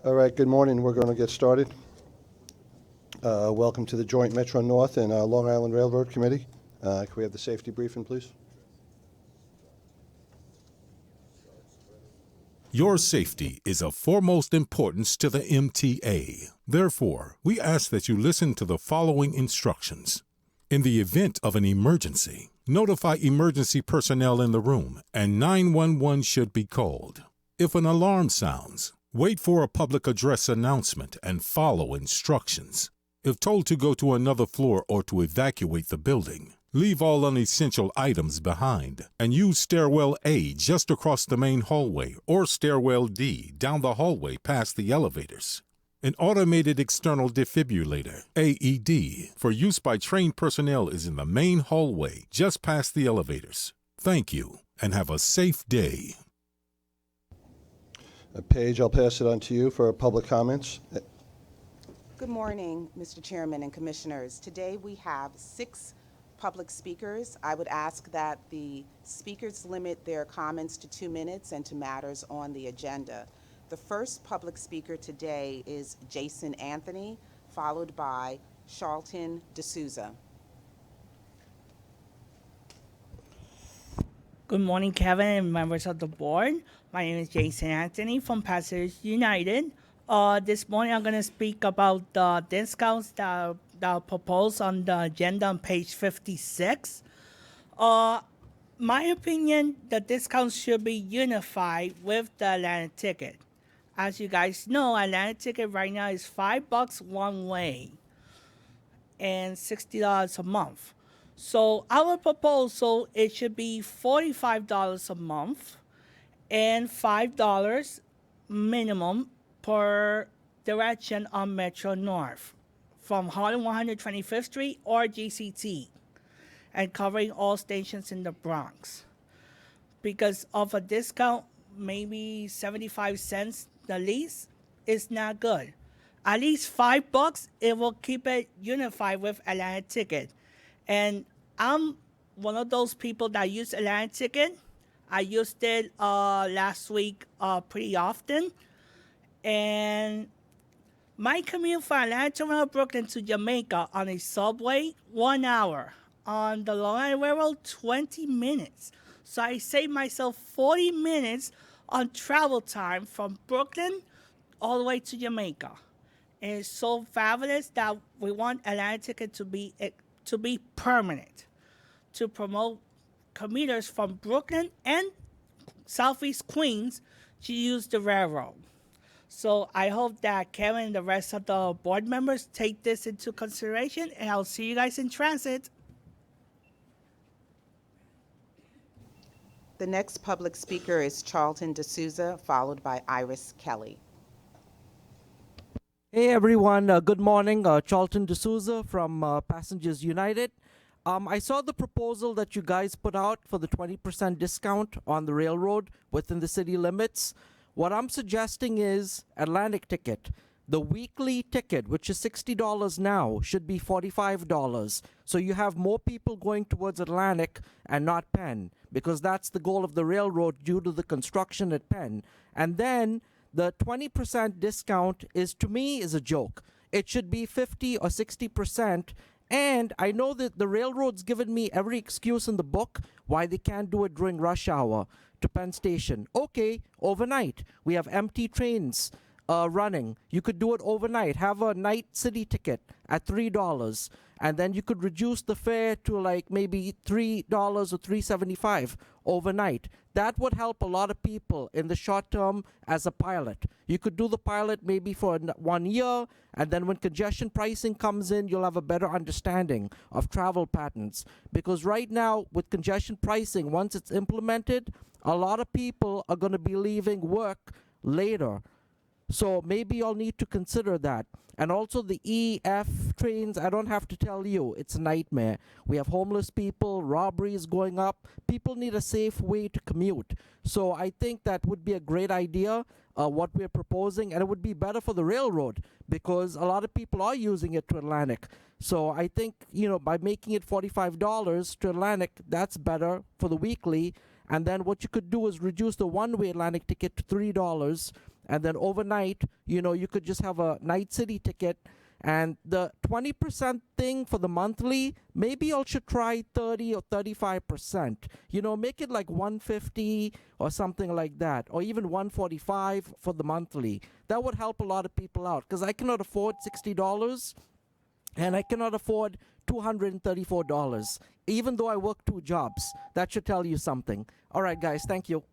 All right, good morning. We're going to get started. Welcome to the Joint Metro North and Long Island Railroad Committee. Can we have the safety briefing, please? Your safety is of foremost importance to the MTA. Therefore, we ask that you listen to the following instructions. In the event of an emergency, notify emergency personnel in the room and 911 should be called. If an alarm sounds, wait for a public address announcement and follow instructions. If told to go to another floor or to evacuate the building, leave all unessential items behind and use stairwell A just across the main hallway or stairwell D down the hallway past the elevators. An automated external defibrillator, AED, for use by trained personnel is in the main hallway just past the elevators. Thank you and have a safe day. Paige, I'll pass it on to you for public comments. Good morning, Mr. Chairman and Commissioners. Today we have 6 public speakers. I would ask that the speakers limit their comments to 2 minutes and to matters on the agenda. The first public speaker today is Jason Anthony, followed by Charlton D'Souza. Good morning, Kevin and members of the board. My name is Jason Anthony from Passengers United. This morning I'm going to speak about the discounts that are proposed on the agenda on page 56. My opinion, the discounts should be unified with the Atlantic ticket. As you guys know, Atlantic ticket right now is $5 one way and $60 a month. So our proposal, it should be $45 a month and $5 minimum per direction on Metro North from Harlem 125th Street or GCT, and covering all stations in the Bronx. Because of a discount, maybe 75 cents the least, is not good. At least $5, it will keep it unified with Atlantic ticket. And I'm one of those people that use Atlantic ticket. I used it last week pretty often. And my commute from Atlanta Terminal Brooklyn to Jamaica on a subway, 1 hour. On the Long Island Railroad, 20 minutes. So I saved myself 40 minutes on travel time from Brooklyn all the way to Jamaica. And it's so fabulous that we want Atlantic ticket to be permanent, to promote commuters from Brooklyn and Southeast Queens to use the railroad. So I hope that Kevin and the rest of the board members take this into consideration, and I'll see you guys in transit. The next public speaker is Charlton D'Souza, followed by Iris Kelly. Hey everyone, good morning. Charlton D'Souza from Passengers United. I saw the proposal that you guys put out for the 20% discount on the railroad within the city limits. What I'm suggesting is Atlantic ticket. The weekly ticket, which is $60 now, should be $45. So you have more people going towards Atlantic and not Penn, because that's the goal of the railroad due to the construction at Penn. And then the 20% discount is, to me, is a joke. It should be 50 or 60%. And I know that the railroad's given me every excuse in the book why they can't do it during rush hour to Penn Station. Okay, overnight. We have empty trains running. You could do it overnight. Have a night city ticket at $3. And then you could reduce the fare to like maybe $3 or $3.75 overnight. That would help a lot of people in the short term as a pilot. You could do the pilot maybe for 1 year, and then when congestion pricing comes in, you'll have a better understanding of travel patterns. Because right now, with congestion pricing, once it's implemented, a lot of people are going to be leaving work later. So maybe you'll need to consider that. And also the EF trains, I don't have to tell you, it's a nightmare. We have homeless people, robberies going up. People need a safe way to commute. So I think that would be a great idea, what we're proposing, and it would be better for the railroad because a lot of people are using it to Atlantic. So I think, by making it $45 to Atlantic, that's better for the weekly. And then what you could do is reduce the one-way Atlantic ticket to $3, And then overnight, you could just have a night city ticket. And the 20% thing for the monthly, maybe you should try 30 or 35%. Make it like 150 or something like that, or even 145 for the monthly. That would help a lot of people out, because I cannot afford $60 and I cannot afford $234, even though I work 2 jobs. That should tell you something. All right, guys, thank you.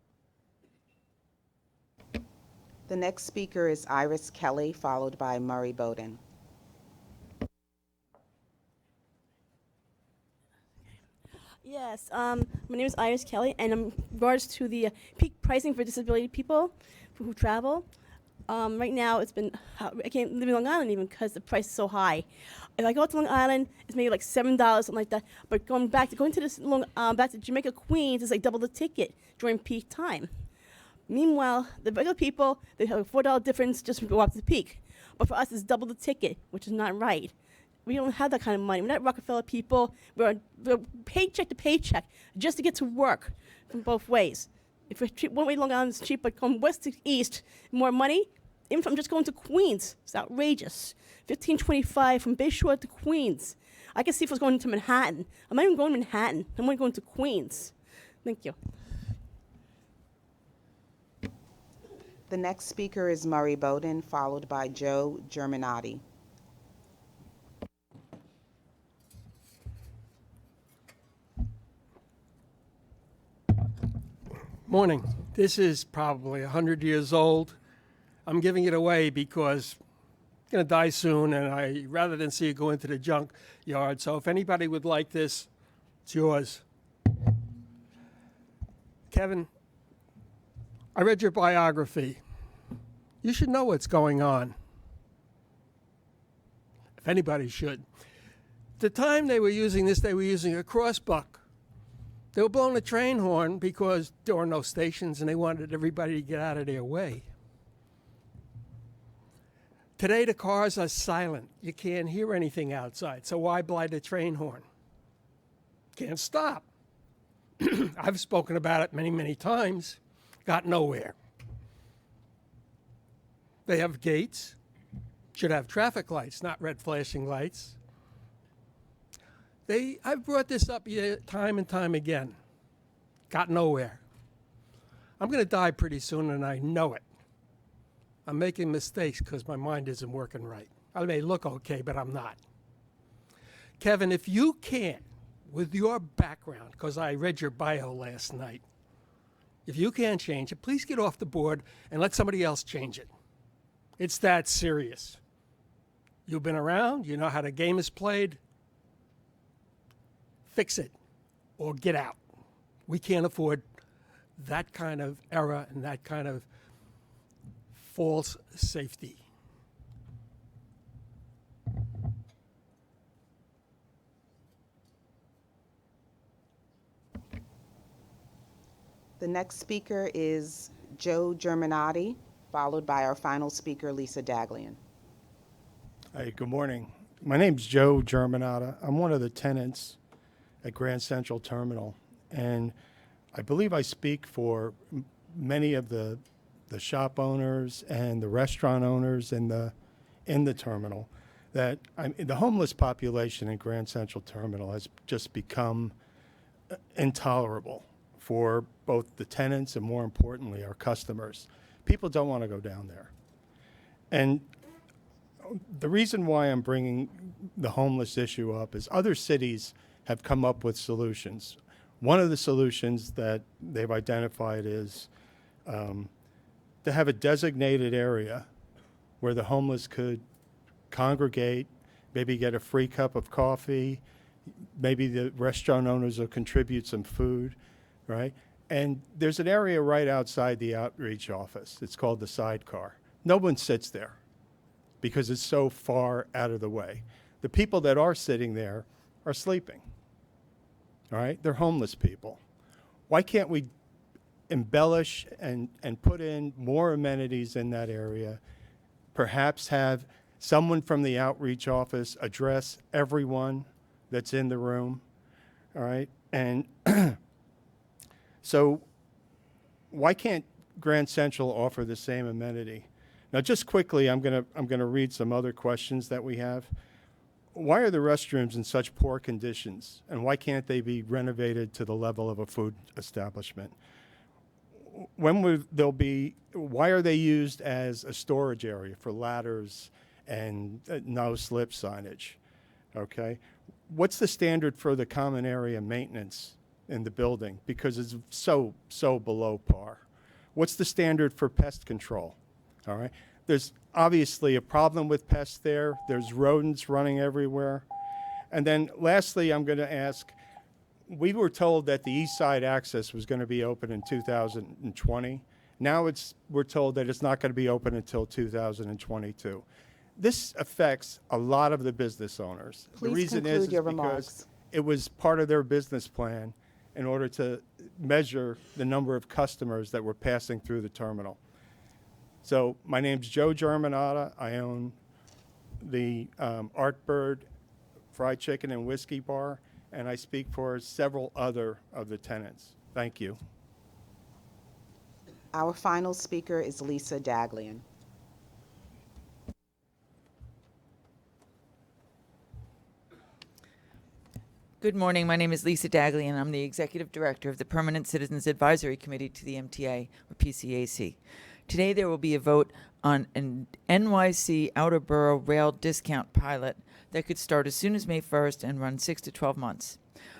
The next speaker is Iris Kelly, followed by Murray Bowden. Yes, my name is Iris Kelly, and in regards to the peak pricing for disability people who travel, right now it's been, I can't live in Long Island even because the price is so high. If I go to Long Island, it's maybe like $7, something like that. But going back to this back to Jamaica, Queens, it's like double the ticket during peak time. Meanwhile, the regular people, they have a $4 difference just to go up to the peak. But for us, it's double the ticket, which is not right. We don't have that kind of money. We're not Rockefeller people. We're paycheck to paycheck just to get to work from both ways. If we're one way Long Island is cheap, but going west to east, more money. Even from just going to Queens, it's outrageous. $15.25 from Bayshore to Queens. I can see if I was going to Manhattan. I'm not even going to Manhattan. I'm only going to Queens. Thank you. The next speaker is Murray Bowden, followed by Joe Germinati. Morning. This is probably 100 years old. I'm giving it away because I'm going to die soon, and rather than see it go into the junk yard. So if anybody would like this, it's yours. Kevin, I read your biography. You should know what's going on. If anybody should. The time they were using this, they were using a crossbuck. They were blowing a train horn because there were no stations and they wanted everybody to get out of their way. Today, the cars are silent. You can't hear anything outside, so why blow the train horn? Can't stop. I've spoken about it many, many times. Got nowhere. They have gates. Should have traffic lights, not red flashing lights. I've brought this up time and time again. Got nowhere. I'm going to die pretty soon, and I know it. I'm making mistakes because my mind isn't working right. I may look okay, but I'm not. Kevin, if you can't, with your background, because I read your bio last night, if you can't change it, please get off the board and let somebody else change it. It's that serious. You've been around. You know how the game is played. Fix it or get out. We can't afford that kind of error and that kind of false safety. The next speaker is Joe Germinati, followed by our final speaker, Lisa Daglian. Hi, good morning. My name's Joe Germinata. I'm one of the tenants at Grand Central Terminal, and I believe I speak for many of the shop owners and the restaurant owners in the terminal that the homeless population in Grand Central Terminal has just become intolerable for both the tenants and, more importantly, our customers. People don't want to go down there. And the reason why I'm bringing the homeless issue up is other cities have come up with solutions. One of the solutions that they've identified is to have a designated area where the homeless could congregate, maybe get a free cup of coffee, maybe the restaurant owners will contribute some food, right? And there's an area right outside the outreach office. It's called the sidecar. No one sits there because it's so far out of the way. The people that are sitting there are sleeping. All right, they're homeless people. Why can't we embellish and put in more amenities in that area? Perhaps have someone from the outreach office address everyone that's in the room. All right, and so why can't Grand Central offer the same amenity Now, just quickly, I'm gonna read some other questions that we have. Why are the restrooms in such poor conditions, and why can't they be renovated to the level of a food establishment? Why are they used as a storage area for ladders and no slip signage? Okay, what's the standard for the common area maintenance in the building? Because it's so below par. What's the standard for pest control? All right, there's obviously a problem with pests there. There's rodents running everywhere. And then lastly, I'm going to ask, we were told that the east side access was going to be open in 2020. Now we're told that it's not going to be open until 2022. This affects a lot of the business owners. The Please reason conclude is your because remarks. it was part of their business plan in order to measure the number of customers that were passing through the terminal. So my name's Joe Germanata. I own the Artbird Fried Chicken and Whiskey Bar, and I speak for several other of the tenants. Thank you. Our final speaker is Lisa Daglian. Good morning. My name is Lisa Dagley, and I'm the Executive Director of the Permanent Citizens Advisory Committee to the MTA, or PCAC. Today there will be a vote on an NYC Outer Borough Rail Discount pilot that could start as soon as May 1st and run 6 to 12 months.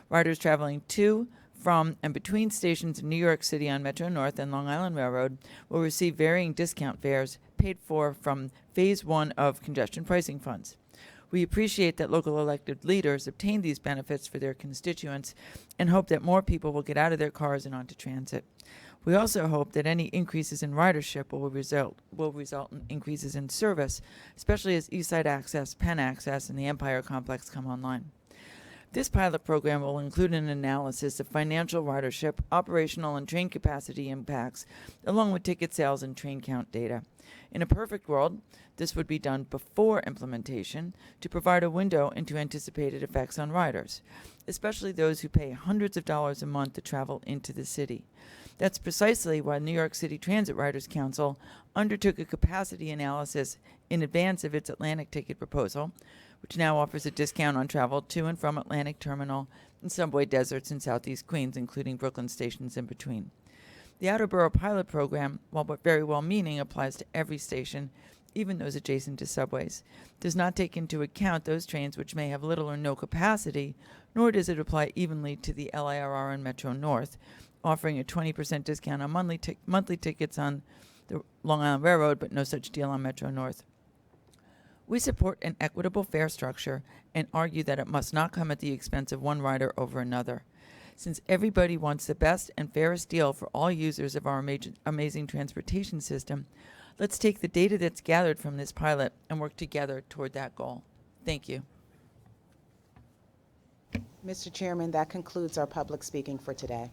Riders traveling to, from, and between stations in New York City on Metro North and Long Island Railroad will receive varying discount fares paid for from Phase 1 of congestion pricing funds. We appreciate that local elected leaders obtain these benefits for their constituents and hope that more people will get out of their cars and onto transit. We also hope that any increases in ridership will result in increases in service, especially as Eastside Access, Penn Access, and the Empire Complex come online. This pilot program will include an analysis of financial ridership, operational and train capacity impacts, along with ticket sales and train count data. In a perfect world, this would be done before implementation to provide a window into anticipated effects on riders, especially those who pay hundreds of dollars a month to travel into the city. That's precisely why New York City Transit Riders Council undertook a capacity analysis in advance of its Atlantic ticket proposal, which now offers a discount on travel to and from Atlantic Terminal and subway deserts in Southeast Queens, including Brooklyn stations in between. The Outer Borough pilot program, while very well-meaning, applies to every station, even those adjacent to subways, does not take into account those trains which may have little or no capacity, nor does it apply evenly to the LIRR and Metro North, offering a 20% discount on monthly tickets on the Long Island Railroad, but no such deal on Metro North. We support an equitable fare structure and argue that it must not come at the expense of one rider over another. Since everybody wants the best and fairest deal for all users of our amazing transportation system, let's take the data that's gathered from this pilot and work together toward that goal. Thank you. Mr. Chairman, that concludes our public speaking for today.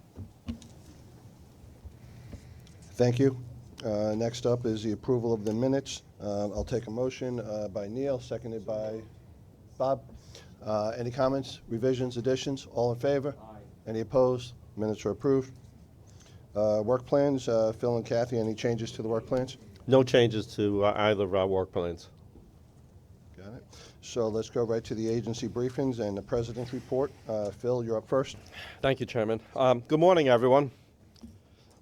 Thank you. Next up is the approval of the minutes. I'll take a motion by Neil, seconded by Bob. Any comments, revisions, additions? All in favor? Aye. Any opposed? Minutes are approved. Work plans, Phil and Kathy, any changes to the work plans? No changes to either of our work plans. Got it. So let's go right to the agency briefings and the president's report. Phil, you're up first. Thank you, Chairman. Good morning, everyone.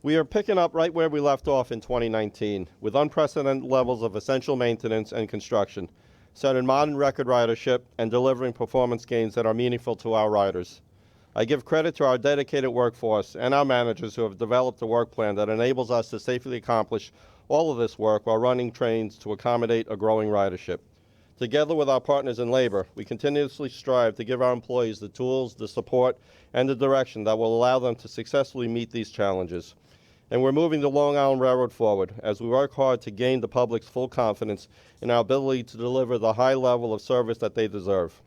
We are picking up right where we left off in 2019 with unprecedented levels of essential maintenance and construction, setting modern record ridership and delivering performance gains that are meaningful to our riders. I give credit to our dedicated workforce and our managers who have developed a work plan that enables us to safely accomplish all of this work while running trains to accommodate a growing ridership. Together with our partners in labor, we continuously strive to give our employees the tools, the support, and the direction that will allow them to successfully meet these challenges. And we're moving the Long Island Railroad forward as we work hard to gain the public's full confidence in our ability to deliver the high level of service that they deserve.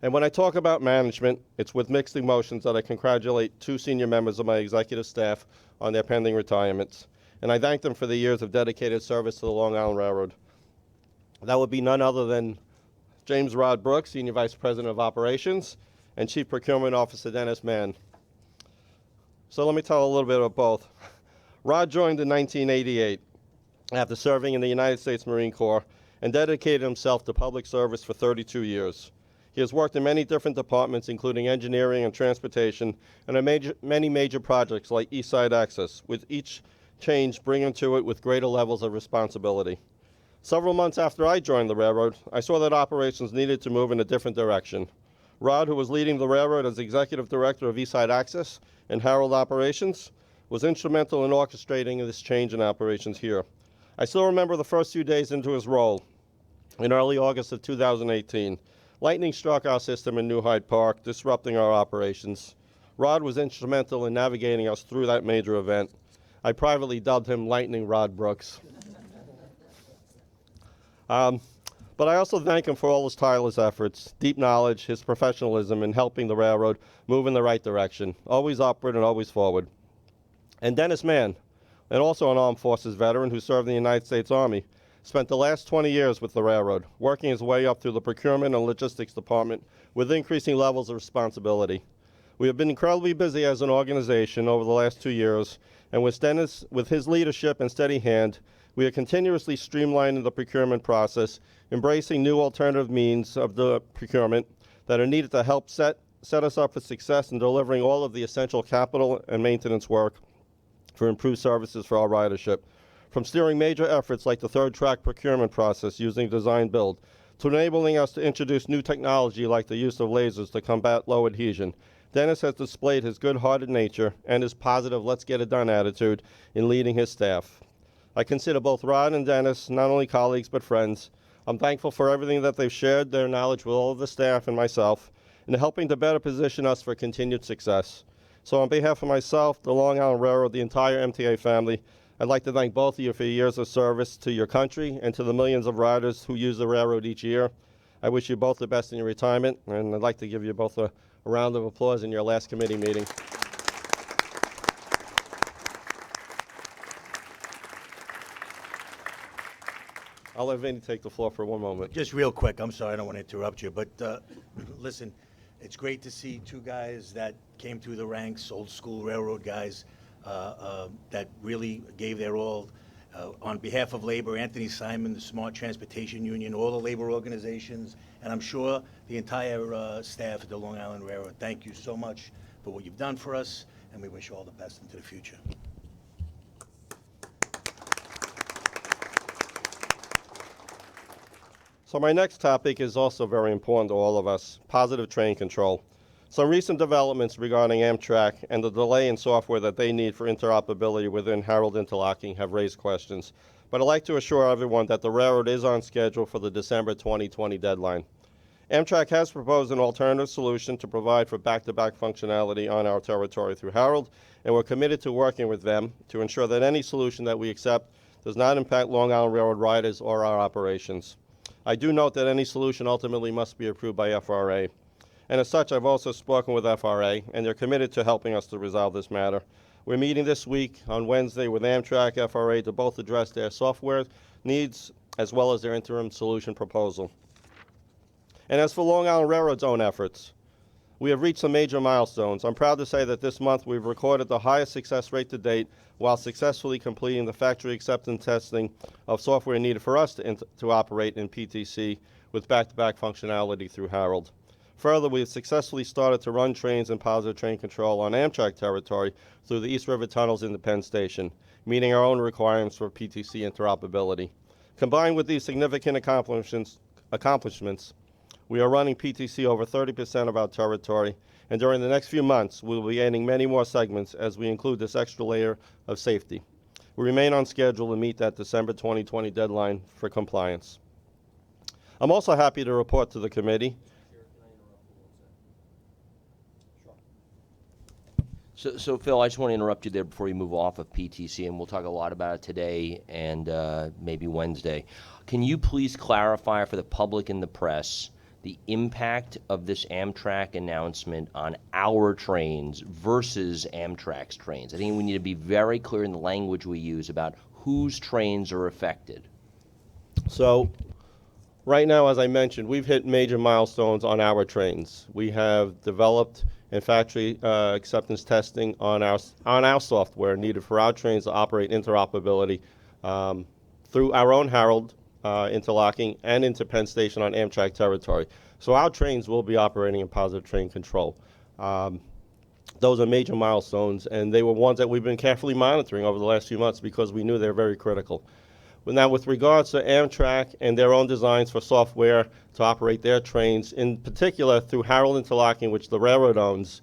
And when I talk about management, it's with mixed emotions that I congratulate two senior members of my executive staff on their pending retirements. And I thank them for the years of dedicated service to the Long Island Railroad. That would be none other than James Rod Brooks, Senior Vice President of Operations, and Chief Procurement Officer Dennis Mann. So let me tell a little bit about both. Rod joined in 1988. after serving in the United States Marine Corps and dedicated himself to public service for 32 years. He has worked in many different departments, including engineering and transportation, and many major projects like East Side Access, with each change bringing to it with greater levels of responsibility. Several months after I joined the railroad, I saw that operations needed to move in a different direction. Rod, who was leading the railroad as executive director of East Side Access and Harold operations, was instrumental in orchestrating this change in operations here. I still remember the first few days into his role in early August of 2018. Lightning struck our system in New Hyde Park, disrupting our operations. Rod was instrumental in navigating us through that major event. I privately dubbed him Lightning Rod Brooks. But I also thank him for all his tireless efforts, deep knowledge, his professionalism in helping the railroad move in the right direction, always upward and always forward. And Dennis Mann, and also an armed forces veteran who served in the United States Army, spent the last 20 years with the railroad, working his way up through the procurement and logistics department with increasing levels of responsibility. We have been incredibly busy as an organization over the last 2 years, and with Dennis, with his leadership and steady hand, we are continuously streamlining the procurement process, embracing new alternative means of the procurement that are needed to help set us up for success in delivering all of the essential capital and maintenance work for improved services for our ridership. From steering major efforts like the third track procurement process using design build, to enabling us to introduce new technology like the use of lasers to combat low adhesion, Dennis has displayed his good-hearted nature and his positive let's get it done attitude in leading his staff. I consider both Rod and Dennis not only colleagues but friends. I'm thankful for everything that they've shared their knowledge with all of the staff and myself in helping to better position us for continued success. So on behalf of myself, the Long Island Railroad, the entire MTA family, I'd like to thank both of you for your years of service to your country and to the millions of riders who use the railroad each year. I wish you both the best in your retirement, and I'd like to give you both a round of applause in your last committee meeting. I'll let Vinny take the floor for one moment. Just real quick, I'm sorry, I don't want to interrupt you, but listen, it's great to see two guys that came through the ranks, old school railroad guys, that really gave their all. On behalf of labor, Anthony Simon, the Smart Transportation Union, all the labor organizations, and I'm sure the entire staff at the Long Island Railroad, thank you so much for what you've done for us, and we wish you all the best into the future. So my next topic is also very important to all of us, positive train control. Some recent developments regarding Amtrak and the delay in software that they need for interoperability within Harold Interlocking have raised questions. But I'd like to assure everyone that the railroad is on schedule for the December 2020 deadline. Amtrak has proposed an alternative solution to provide for back-to-back functionality on our territory through Harold, and we're committed to working with them to ensure that any solution that we accept does not impact Long Island Railroad riders or our operations. I do note that any solution ultimately must be approved by FRA. And as such, I've also spoken with FRA, and they're committed to helping us to resolve this matter. We're meeting this week on Wednesday with Amtrak, FRA, to both address their software needs as well as their interim solution proposal. And as for Long Island Railroad's own efforts, we have reached some major milestones. I'm proud to say that this month we've recorded the highest success rate to date while successfully completing the factory acceptance testing of software needed for us to operate in PTC with back-to-back functionality through Harold. Further, we have successfully started to run trains in positive train control on Amtrak territory through the East River tunnels in the Penn Station, meeting our own requirements for PTC interoperability. Combined with these significant accomplishments, we are running PTC over 30% of our territory, and during the next few months, we will be adding many more segments as we include this extra layer of safety. We remain on schedule to meet that December 2020 deadline for compliance. I'm also happy to report to the committee. So Phil, I just want to interrupt you there before you move off of PTC, and we'll talk a lot about it today and maybe Wednesday. Can you please clarify for the public and the press the impact of this Amtrak announcement on our trains versus Amtrak's trains? I think we need to be very clear in the language we use about whose trains are affected. So right now, as I mentioned, we've hit major milestones on our trains. We have developed and factory acceptance testing on our software needed for our trains to operate interoperability through our own Harold interlocking and into Penn Station on Amtrak territory. So our trains will be operating in positive train control. Those are major milestones, and they were ones that we've been carefully monitoring over the last few months because we knew they're very critical. But now, with regards to Amtrak and their own designs for software to operate their trains, in particular through Harold Interlocking, which the railroad owns,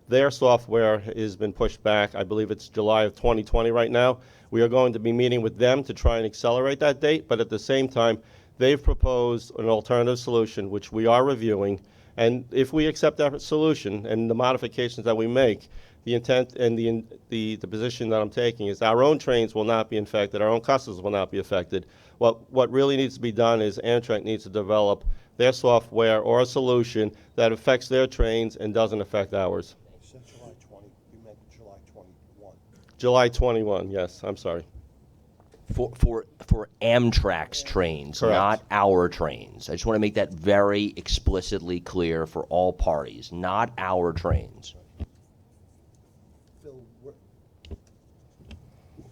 their software has been pushed back. I believe it's July of 2020 right now. We are going to be meeting with them to try and accelerate that date, but at the same time, they've proposed an alternative solution, which we are reviewing. And if we accept that solution and the modifications that we make, the intent and the position that I'm taking is our own trains will not be affected, our own customers will not be affected. What really needs to be done is Amtrak needs to develop their software or a solution that affects their trains and doesn't affect ours. You said July 20, you meant July 21. July 21, yes, I'm sorry. For Amtrak's trains, Correct. not our trains. I just want to make that very explicitly clear for all parties, not our trains. Phil,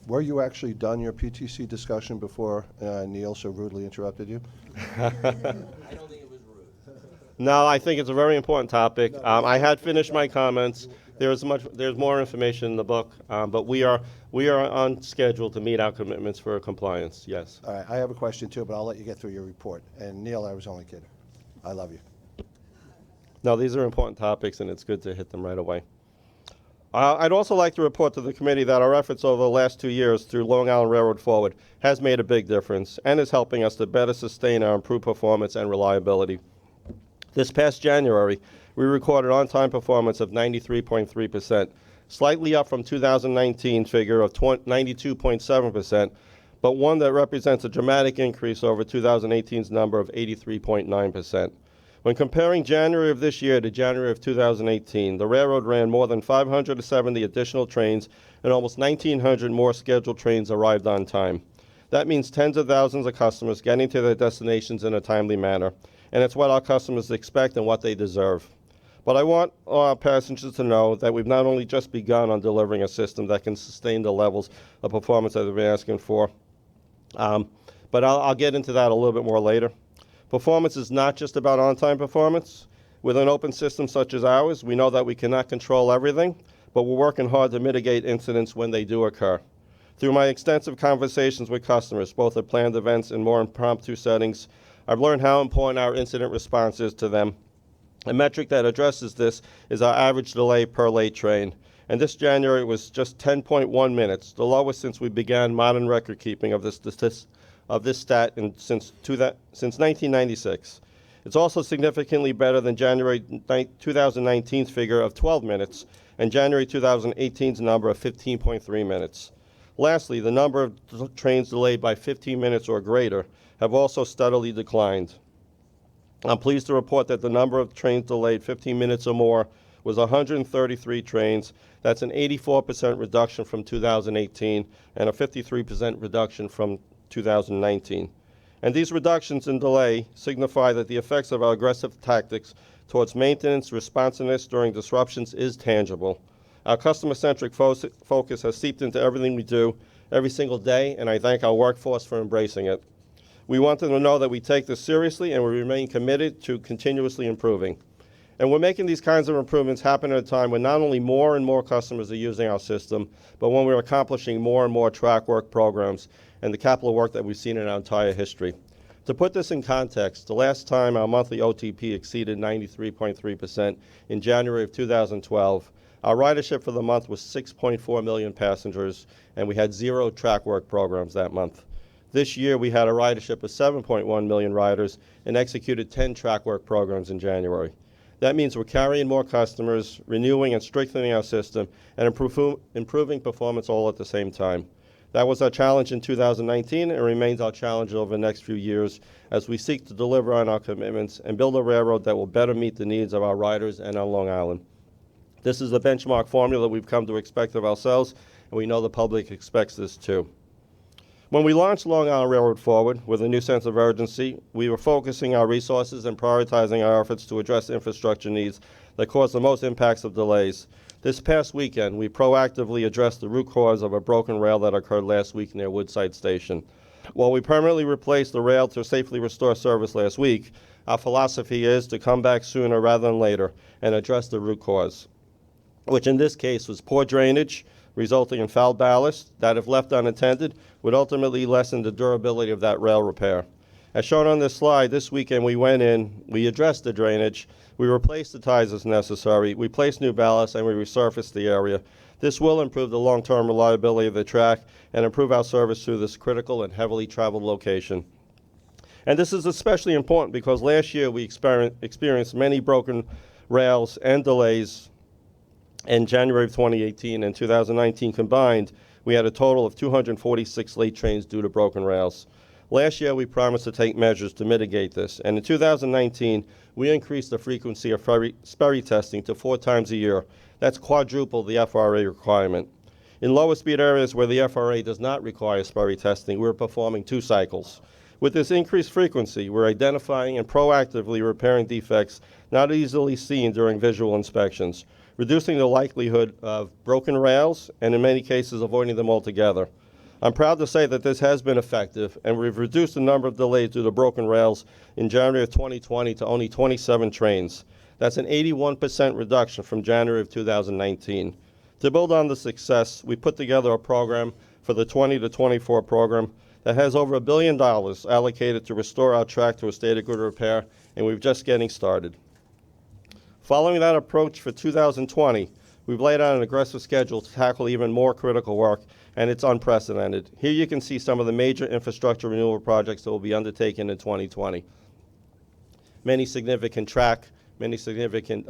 were you actually done your PTC discussion before Neil so rudely interrupted you? I don't think it was rude. No, I think it's a very important topic. I had finished my comments. There's more information in the book, but we are on schedule to meet our commitments for compliance. Yes. All right, I have a question too, but I'll let you get through your report. And Neil, I was only kidding. I love you. No, these are important topics, and it's good to hit them right away. I'd also like to report to the committee that our efforts over the last 2 years through Long Island Railroad Forward has made a big difference and is helping us to better sustain our improved performance and reliability. This past January, we recorded on-time performance of 93.3%, slightly up from 2019 figure of 92.7%, but one that represents a dramatic increase over 2018's number of 83.9%. When comparing January of this year to January of 2018, the railroad ran more than 570 additional trains and almost 1,900 more scheduled trains arrived on time. That means tens of thousands of customers getting to their destinations in a timely manner, and it's what our customers expect and what they deserve. But I want our passengers to know that we've not only just begun on delivering a system that can sustain the levels of performance that they've been asking for, but I'll get into that a little bit more later. Performance is not just about on-time performance. With an open system such as ours, we know that we cannot control everything, but we're working hard to mitigate incidents when they do occur. Through my extensive conversations with customers, both at planned events and more impromptu settings, I've learned how important our incident response is to them. A metric that addresses this is our average delay per late train. And this January was just 10.1 minutes, the lowest since we began modern record keeping of this stat since 1996. It's also significantly better than January 2019's figure of 12 minutes and January 2018's number of 15.3 minutes. Lastly, the number of trains delayed by 15 minutes or greater have also steadily declined. I'm pleased to report that the number of trains delayed 15 minutes or more was 133 trains. That's an 84% reduction from 2018 and a 53% reduction from 2019. And these reductions in delay signify that the effects of our aggressive tactics towards maintenance responsiveness during disruptions is tangible. Our customer-centric focus has seeped into everything we do every single day, and I thank our workforce for embracing it. We want them to know that we take this seriously and we remain committed to continuously improving. And we're making these kinds of improvements happen at a time when not only more and more customers are using our system, but when we're accomplishing more and more track work programs and the capital work that we've seen in our entire history. To put this in context, the last time our monthly OTP exceeded 93.3% in January of 2012, our ridership for the month was 6.4 million passengers, and we had 0 track work programs that month. This year, we had a ridership of 7.1 million riders and executed 10 track work programs in January. That means we're carrying more customers, renewing and strengthening our system, and improving performance all at the same time. That was our challenge in 2019 and remains our challenge over the next few years as we seek to deliver on our commitments and build a railroad that will better meet the needs of our riders and on Long Island. This is the benchmark formula we've come to expect of ourselves, and we know the public expects this too. When we launched Long Island Railroad Forward with a new sense of urgency, we were focusing our resources and prioritizing our efforts to address infrastructure needs that cause the most impacts of delays. This past weekend, we proactively addressed the root cause of a broken rail that occurred last week near Woodside Station. While we permanently replaced the rail to safely restore service last week, our philosophy is to come back sooner rather than later and address the root cause, which in this case was poor drainage, resulting in foul ballast that, if left unattended, would ultimately lessen the durability of that rail repair. As shown on this slide, this weekend we went in, we addressed the drainage, we replaced the ties as necessary, we placed new ballast, and we resurfaced the area. This will improve the long-term reliability of the track and improve our service through this critical and heavily traveled location. And this is especially important because last year we experienced many broken rails and delays. In January of 2018 and 2019 combined, we had a total of 246 late trains due to broken rails. Last year, we promised to take measures to mitigate this, and in 2019, we increased the frequency of Sperry testing to 4 times a year. That's quadruple the FRA requirement. In lower speed areas where the FRA does not require Sperry testing, we're performing 2 cycles. With this increased frequency, we're identifying and proactively repairing defects not easily seen during visual inspections, reducing the likelihood of broken rails and in many cases avoiding them altogether. I'm proud to say that this has been effective, and we've reduced the number of delays due to broken rails in January of 2020 to only 27 trains. That's an 81% reduction from January of 2019. To build on the success, we put together a program for the 20 to 24 program that has over $1 billion allocated to restore our track to a state of good repair, and we're just getting started. Following that approach for 2020, we've laid out an aggressive schedule to tackle even more critical work, and it's unprecedented. Here you can see some of the major infrastructure renewal projects that will be undertaken in 2020. Many significant track, many significant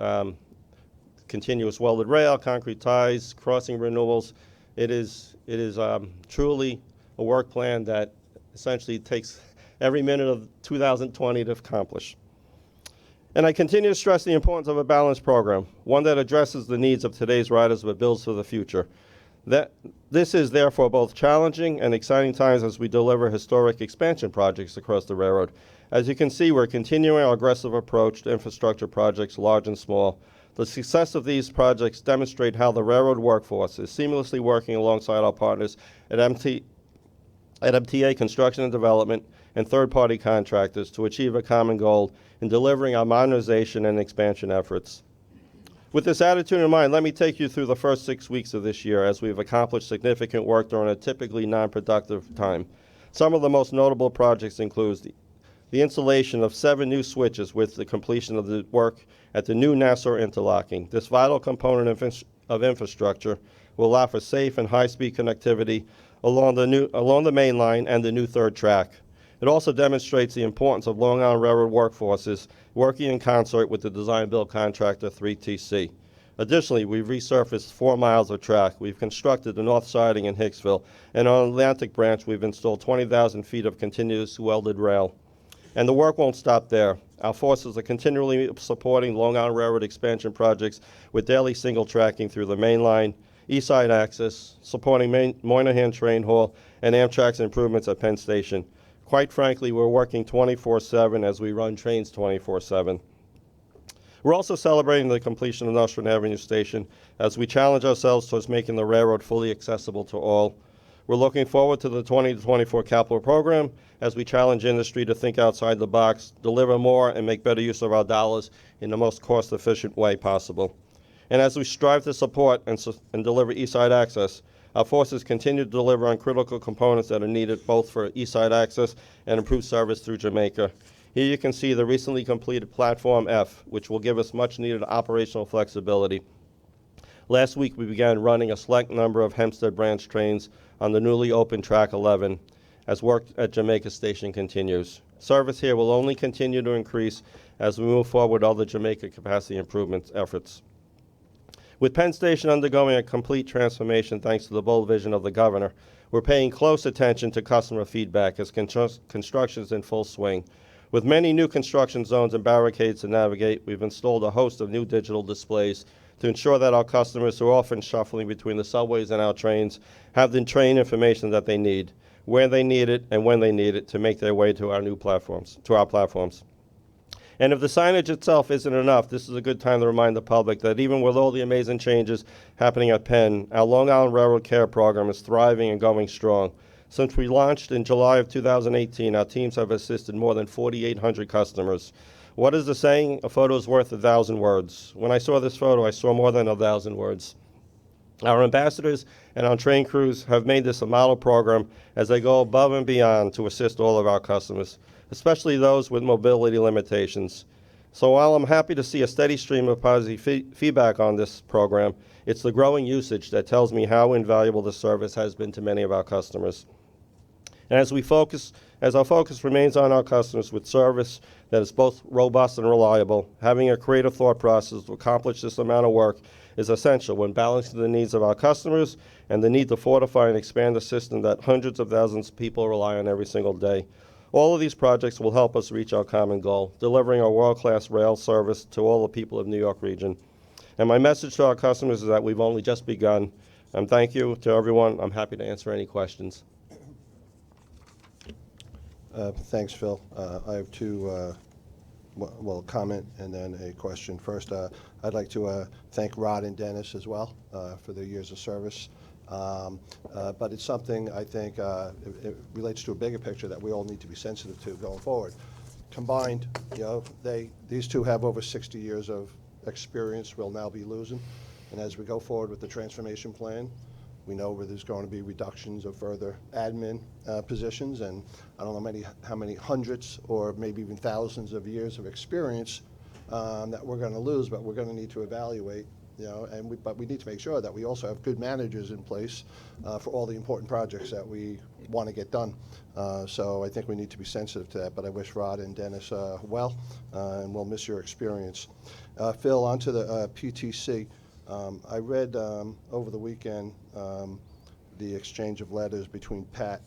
continuous welded rail, concrete ties, crossing renewals. It is truly a work plan that essentially takes every minute of 2020 to accomplish. And I continue to stress the importance of a balanced program, one that addresses the needs of today's riders but builds for the future. This is therefore both challenging and exciting times as we deliver historic expansion projects across the railroad. As you can see, we're continuing our aggressive approach to infrastructure projects, large and small. The success of these projects demonstrate how the railroad workforce is seamlessly working alongside our partners at MTA Construction and Development and third-party contractors to achieve a common goal in delivering our modernization and expansion efforts. With this attitude in mind, let me take you through the first 6 weeks of this year as we've accomplished significant work during a typically non-productive time. Some of the most notable projects include the installation of 7 new switches with the completion of the work at the new Nassau interlocking. This vital component of infrastructure will allow for safe and high-speed connectivity along the main line and the new third track. It also demonstrates the importance of Long Island Railroad workforces working in concert with the design-build contractor 3TC. Additionally, we've resurfaced 4 miles of track. We've constructed the north siding in Hicksville, and on Atlantic Branch, we've installed 20,000 feet of continuous welded rail. And the work won't stop there. Our forces are continually supporting Long Island Railroad expansion projects with daily single tracking through the main line, East Side access, supporting Moynihan Train Hall, and Amtrak's improvements at Penn Station. Quite frankly, we're working 24/7 as we run trains 24/7. We're also celebrating the completion of Nostrand Avenue Station as we challenge ourselves towards making the railroad fully accessible to all. We're looking forward to the 20 to 24 capital program as we challenge industry to think outside the box, deliver more, and make better use of our dollars in the most cost-efficient way possible. And as we strive to support and deliver East Side access, our forces continue to deliver on critical components that are needed both for East Side access and improved service through Jamaica. Here you can see the recently completed Platform F, which will give us much-needed operational flexibility. Last week, we began running a select number of Hempstead branch trains on the newly opened Track 11 as work at Jamaica Station continues. Service here will only continue to increase as we move forward with other Jamaica capacity improvement efforts. With Penn Station undergoing a complete transformation thanks to the bold vision of the governor, we're paying close attention to customer feedback as construction is in full swing. With many new construction zones and barricades to navigate, we've installed a host of new digital displays to ensure that our customers, who are often shuffling between the subways and our trains, have the train information that they need, where they need it, and when they need it to make their way to our platforms. And if the signage itself isn't enough, this is a good time to remind the public that even with all the amazing changes happening at Penn, our Long Island Railroad Care program is thriving and going strong. Since we launched in July of 2018, our teams have assisted more than 4,800 customers. What is the saying? A photo is worth 1,000 words. When I saw this photo, I saw more than 1,000 words. Our ambassadors and our train crews have made this a model program as they go above and beyond to assist all of our customers, especially those with mobility limitations. So while I'm happy to see a steady stream of positive feedback on this program, it's the growing usage that tells me how invaluable the service has been to many of our customers. And as our focus remains on our customers with service that is both robust and reliable, having a creative thought process to accomplish this amount of work is essential when balancing the needs of our customers and the need to fortify and expand the system that hundreds of thousands of people rely on every single day. All of these projects will help us reach our common goal, delivering a world-class rail service to all the people of New York region. And my message to our customers is that we've only just begun. And thank you to everyone. I'm happy to answer any questions. Thanks, Phil. I have two, comment and then a question. First, I'd like to thank Rod and Dennis as well for their years of service. But it's something I think it relates to a bigger picture that we all need to be sensitive to going forward. Combined, these two have over 60 years of experience we'll now be losing. And as we go forward with the transformation plan, we know where there's going to be reductions of further admin positions, and I don't know how many hundreds or maybe even thousands of years of experience that we're going to lose, but we're going to need to evaluate. But we need to make sure that we also have good managers in place for all the important projects that we want to get done. So I think we need to be sensitive to that. But I wish Rod and Dennis well, and we'll miss your experience. Phil, on to the PTC. I read over the weekend the exchange of letters between Pat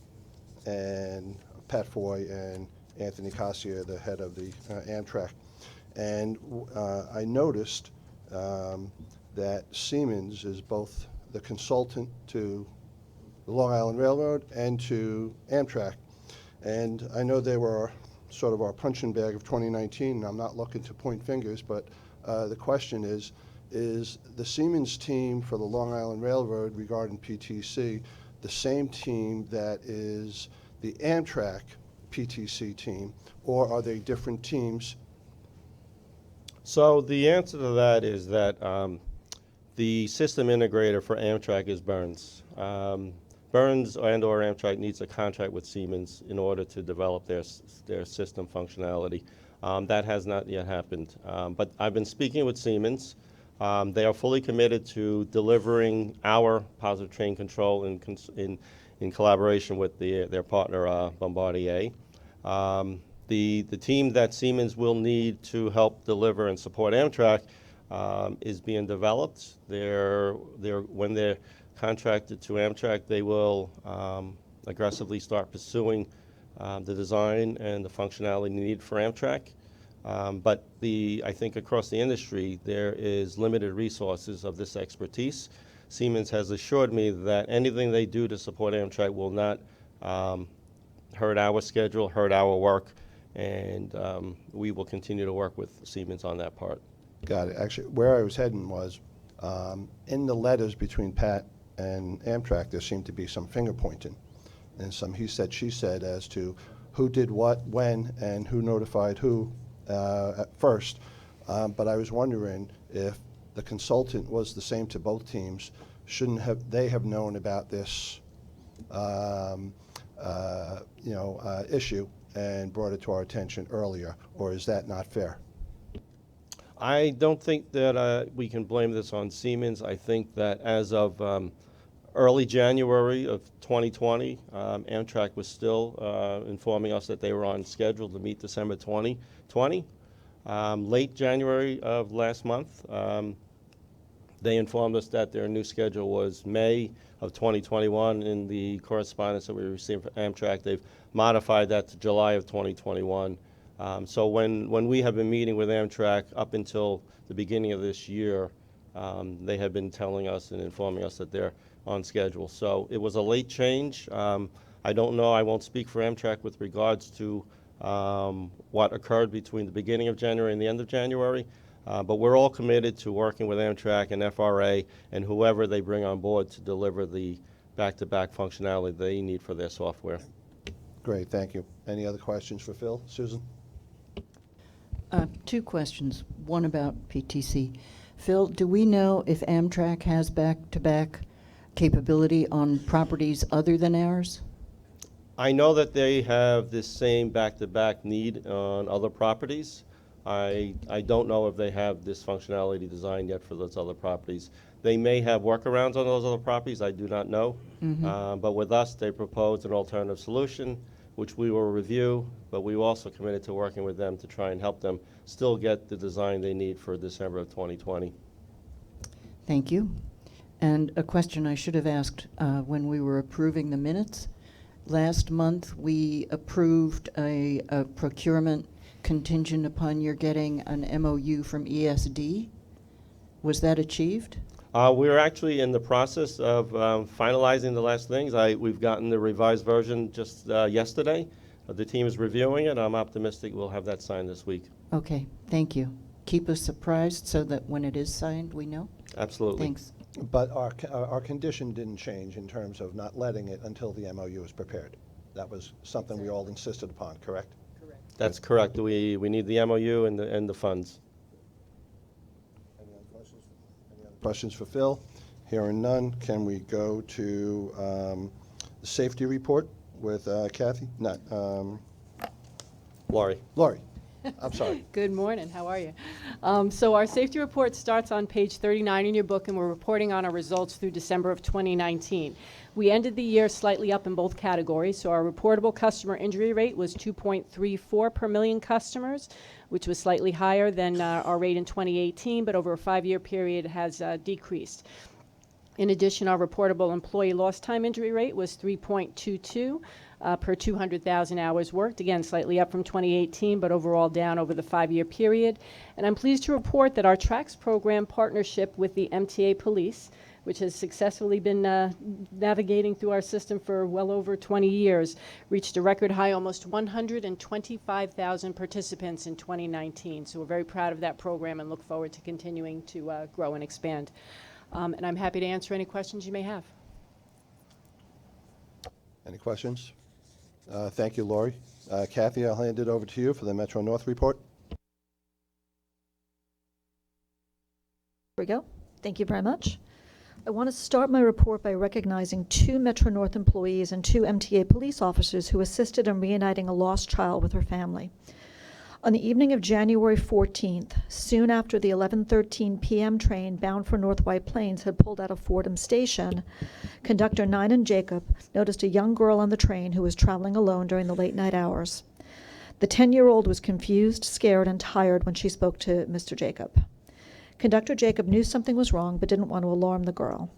Foy and Anthony Cossier, the head of the Amtrak. And I noticed that Siemens is both the consultant to the Long Island Railroad and to Amtrak. And I know they were sort of our punching bag of 2019, and I'm not looking to point fingers, but the question is the Siemens team for the Long Island Railroad regarding PTC the same team that is the Amtrak PTC team, or are they different teams? So the answer to that is that the system integrator for Amtrak is Burns. Burns and/or Amtrak needs a contract with Siemens in order to develop their system functionality. That has not yet happened. But I've been speaking with Siemens. They are fully committed to delivering our positive train control in collaboration with their partner Bombardier. The team that Siemens will need to help deliver and support Amtrak is being developed. When they're contracted to Amtrak, they will aggressively start pursuing the design and the functionality needed for Amtrak. But I think across the industry, there is limited resources of this expertise. Siemens has assured me that anything they do to support Amtrak will not hurt our schedule, hurt our work, and we will continue to work with Siemens on that part. Got it. Actually, where I was heading was in the letters between Pat and Amtrak, there seemed to be some finger pointing and some he said, she said as to who did what, when, and who notified who at first. But I was wondering if the consultant was the same to both teams, shouldn't they have known about this issue and brought it to our attention earlier, or is that not fair? I don't think that we can blame this on Siemens. I think that as of early January of 2020, Amtrak was still informing us that they were on schedule to meet December 2020. Late January of last month, they informed us that their new schedule was May of 2021. In the correspondence that we received from Amtrak, they've modified that to July of 2021. So when we have been meeting with Amtrak up until the beginning of this year, they have been telling us and informing us that they're on schedule. So it was a late change. I don't know, I won't speak for Amtrak with regards to what occurred between the beginning of January and the end of January, but we're all committed to working with Amtrak and FRA and whoever they bring on board to deliver the back-to-back functionality they need for their software. Great, thank you. Any other questions for Phil? Susan? Two questions, one about PTC. Phil, do we know if Amtrak has back-to-back capability on properties other than ours? I know that they have this same back-to-back need on other properties. I don't know if they have this functionality designed yet for those other properties. They may have workarounds on those other properties, I do not know. But with us, they proposed an alternative solution, which we will review, but we also committed to working with them to try and help them still get the design they need for December of 2020. Thank you. And a question I should have asked when we were approving the minutes. Last month, we approved a procurement contingent upon your getting an MOU from ESD. Was that achieved? We're actually in the process of finalizing the last things. We've gotten the revised version just yesterday. The team is reviewing it. I'm optimistic we'll have that signed this week. Okay, thank you. Keep us surprised so that when it is signed, we know. Absolutely. Thanks. But our condition didn't change in terms of not letting it until the MOU is prepared. That was something we all insisted upon, correct? That's correct. We need the MOU and the funds. Any other questions? Any other questions for Phil? Hearing none, can we go to the safety report with Kathy? Not, Laurie. Laurie. I'm sorry. Good morning. How are you? So our safety report starts on page 39 in your book, and we're reporting on our results through December of 2019. We ended the year slightly up in both categories. So our reportable customer injury rate was 2.34 per million customers, which was slightly higher than our rate in 2018, but over a 5-year period has decreased. In addition, our reportable employee lost time injury rate was 3.22 per 200,000 hours worked, again slightly up from 2018, but overall down over the 5-year period. And I'm pleased to report that our TRACS program partnership with the MTA police, which has successfully been navigating through our system for well over 20 years, reached a record high, almost 125,000 participants in 2019. So we're very proud of that program and look forward to continuing to grow and expand. And I'm happy to answer any questions you may have. Any questions? Thank you, Laurie. Kathy, I'll hand it over to you for the Metro North report. Here we go. Thank you very much. I want to start my report by recognizing 2 Metro North employees and 2 MTA police officers who assisted in reuniting a lost child with her family. On the evening of January 14th, soon after the 11:13 p.m. train bound for North White Plains had pulled out of Fordham Station, conductor Nina Jacob noticed a young girl on the train who was traveling alone during the late night hours. The 10-year-old was confused, scared, and tired when she spoke to Mr. Jacob. Conductor Jacob knew something was wrong but didn't want to alarm the girl.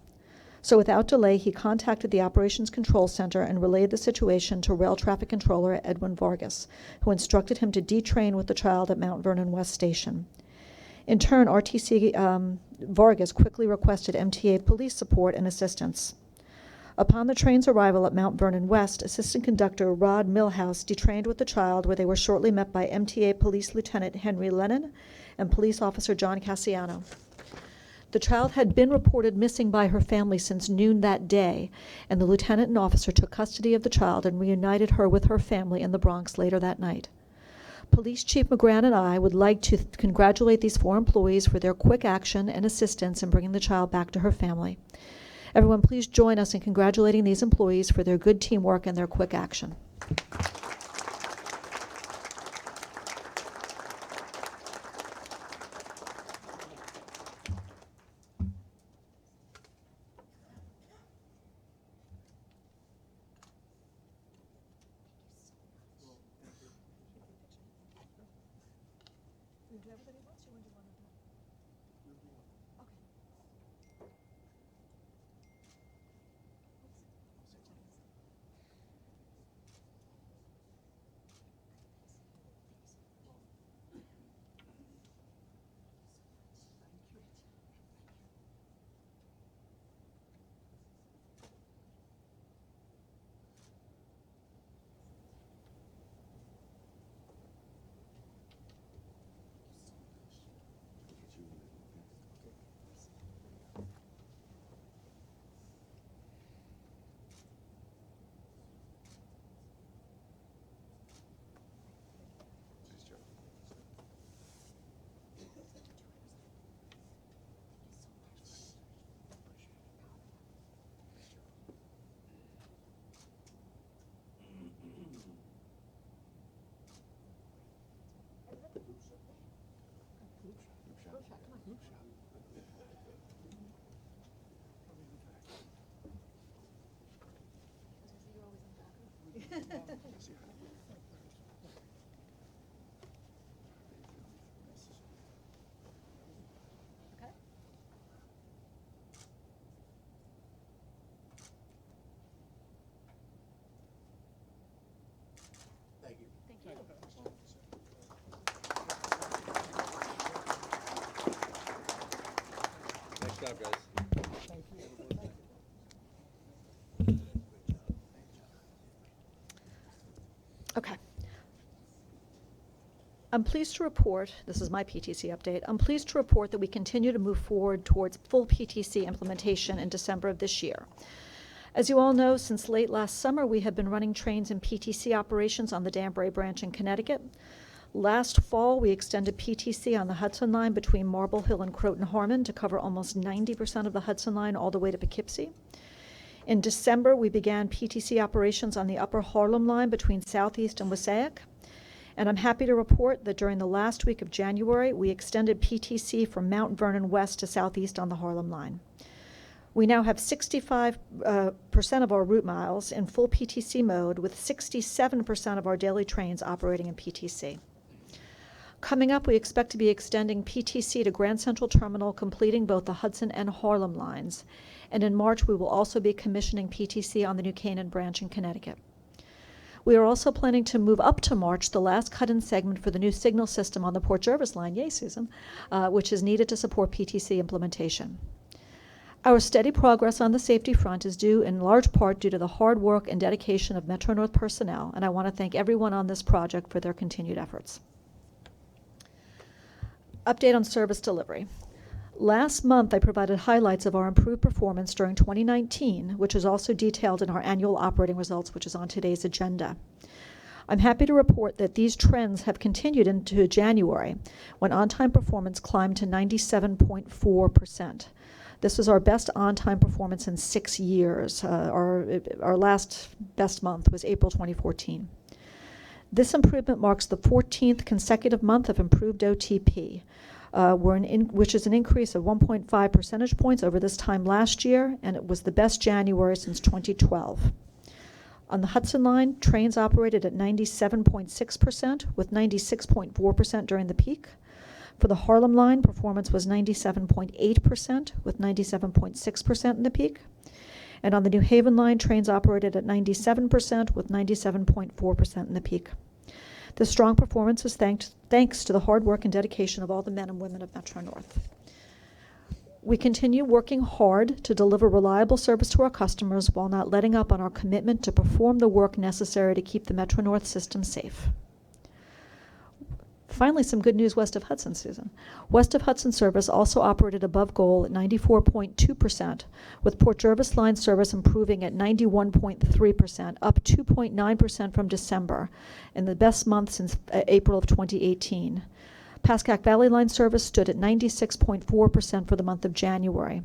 So without delay, he contacted the Operations Control Center and relayed the situation to Rail Traffic Controller Edwin Vargas, who instructed him to detrain with the child at Mount Vernon West Station. In turn, RTC Vargas quickly requested MTA police support and assistance. Upon the train's arrival at Mount Vernon West, Assistant Conductor Rod Millhouse detrained with the child, where they were shortly met by MTA Police Lieutenant Henry Lennon and Police Officer John Cassiano. The child had been reported missing by her family since noon that day, and the lieutenant and officer took custody of the child and reunited her with her family in the Bronx later that night. Police Chief McGran and I would like to congratulate these 4 employees for their quick action and assistance in bringing the child back to her family. Everyone, please join us in congratulating these employees for their good teamwork and their quick action. Nice job, guys. Okay. I'm pleased to report, this is my PTC update, I'm pleased to report that we continue to move forward towards full PTC implementation in December of this year. As you all know, since late last summer, we have been running trains and PTC operations on the Danbury branch in Connecticut. Last fall, we extended PTC on the Hudson Line between Marble Hill and Croton Harmon to cover almost 90% of the Hudson Line all the way to Poughkeepsie. In December, we began PTC operations on the Upper Harlem Line between Southeast and Wassaic. And I'm happy to report that during the last week of January, we extended PTC from Mount Vernon West to Southeast on the Harlem Line. We now have 65% of our route miles in full PTC mode, with 67% of our daily trains operating in PTC. Coming up, we expect to be extending PTC to Grand Central Terminal, completing both the Hudson and Harlem lines. And in March, we will also be commissioning PTC on the New Canaan branch in Connecticut. We are also planning to move up to March the last cut-in segment for the new signal system on the Port Jervis line, yay Susan, which is needed to support PTC implementation. Our steady progress on the safety front is due in large part due to the hard work and dedication of Metro-North personnel, and I want to thank everyone on this project for their continued efforts. Update on service delivery. Last month, I provided highlights of our improved performance during 2019, which is also detailed in our annual operating results, which is on today's agenda. I'm happy to report that these trends have continued into January, when on-time performance climbed to 97.4%. This was our best on-time performance in 6 years. Our last best month was April 2014. This improvement marks the 14th consecutive month of improved OTP, which is an increase of 1.5 percentage points over this time last year, and it was the best January since 2012. On the Hudson Line, trains operated at 97.6%, with 96.4% during the peak. For the Harlem Line, performance was 97.8%, with 97.6% in the peak. And on the New Haven Line, trains operated at 97%, with 97.4% in the peak. This strong performance is thanks to the hard work and dedication of all the men and women of Metro-North. We continue working hard to deliver reliable service to our customers while not letting up on our commitment to perform the work necessary to keep the Metro-North system safe. Finally, some good news west of Hudson, Susan. West of Hudson service also operated above goal at 94.2%, with Port Jervis line service improving at 91.3%, up 2.9% from December, and the best month since April of 2018. Pascack Valley line service stood at 96.4% for the month of January.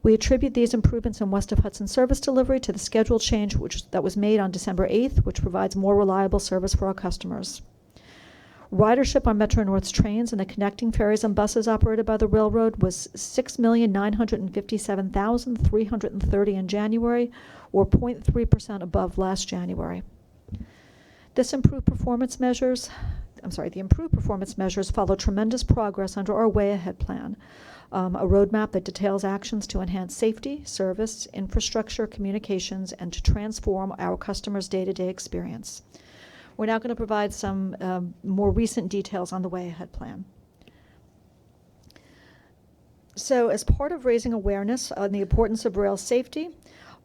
We attribute these improvements in west of Hudson service delivery to the schedule change that was made on December 8th, which provides more reliable service for our customers. Ridership on Metro-North's trains and the connecting ferries and buses operated by the railroad was 6,957,330 in January, or 0.3% above last January. The improved performance measures follow tremendous progress under our Way Ahead plan, a roadmap that details actions to enhance safety, service, infrastructure, communications, and to transform our customers' day-to-day experience. We're now going to provide some more recent details on the Way Ahead plan. So as part of raising awareness on the importance of rail safety,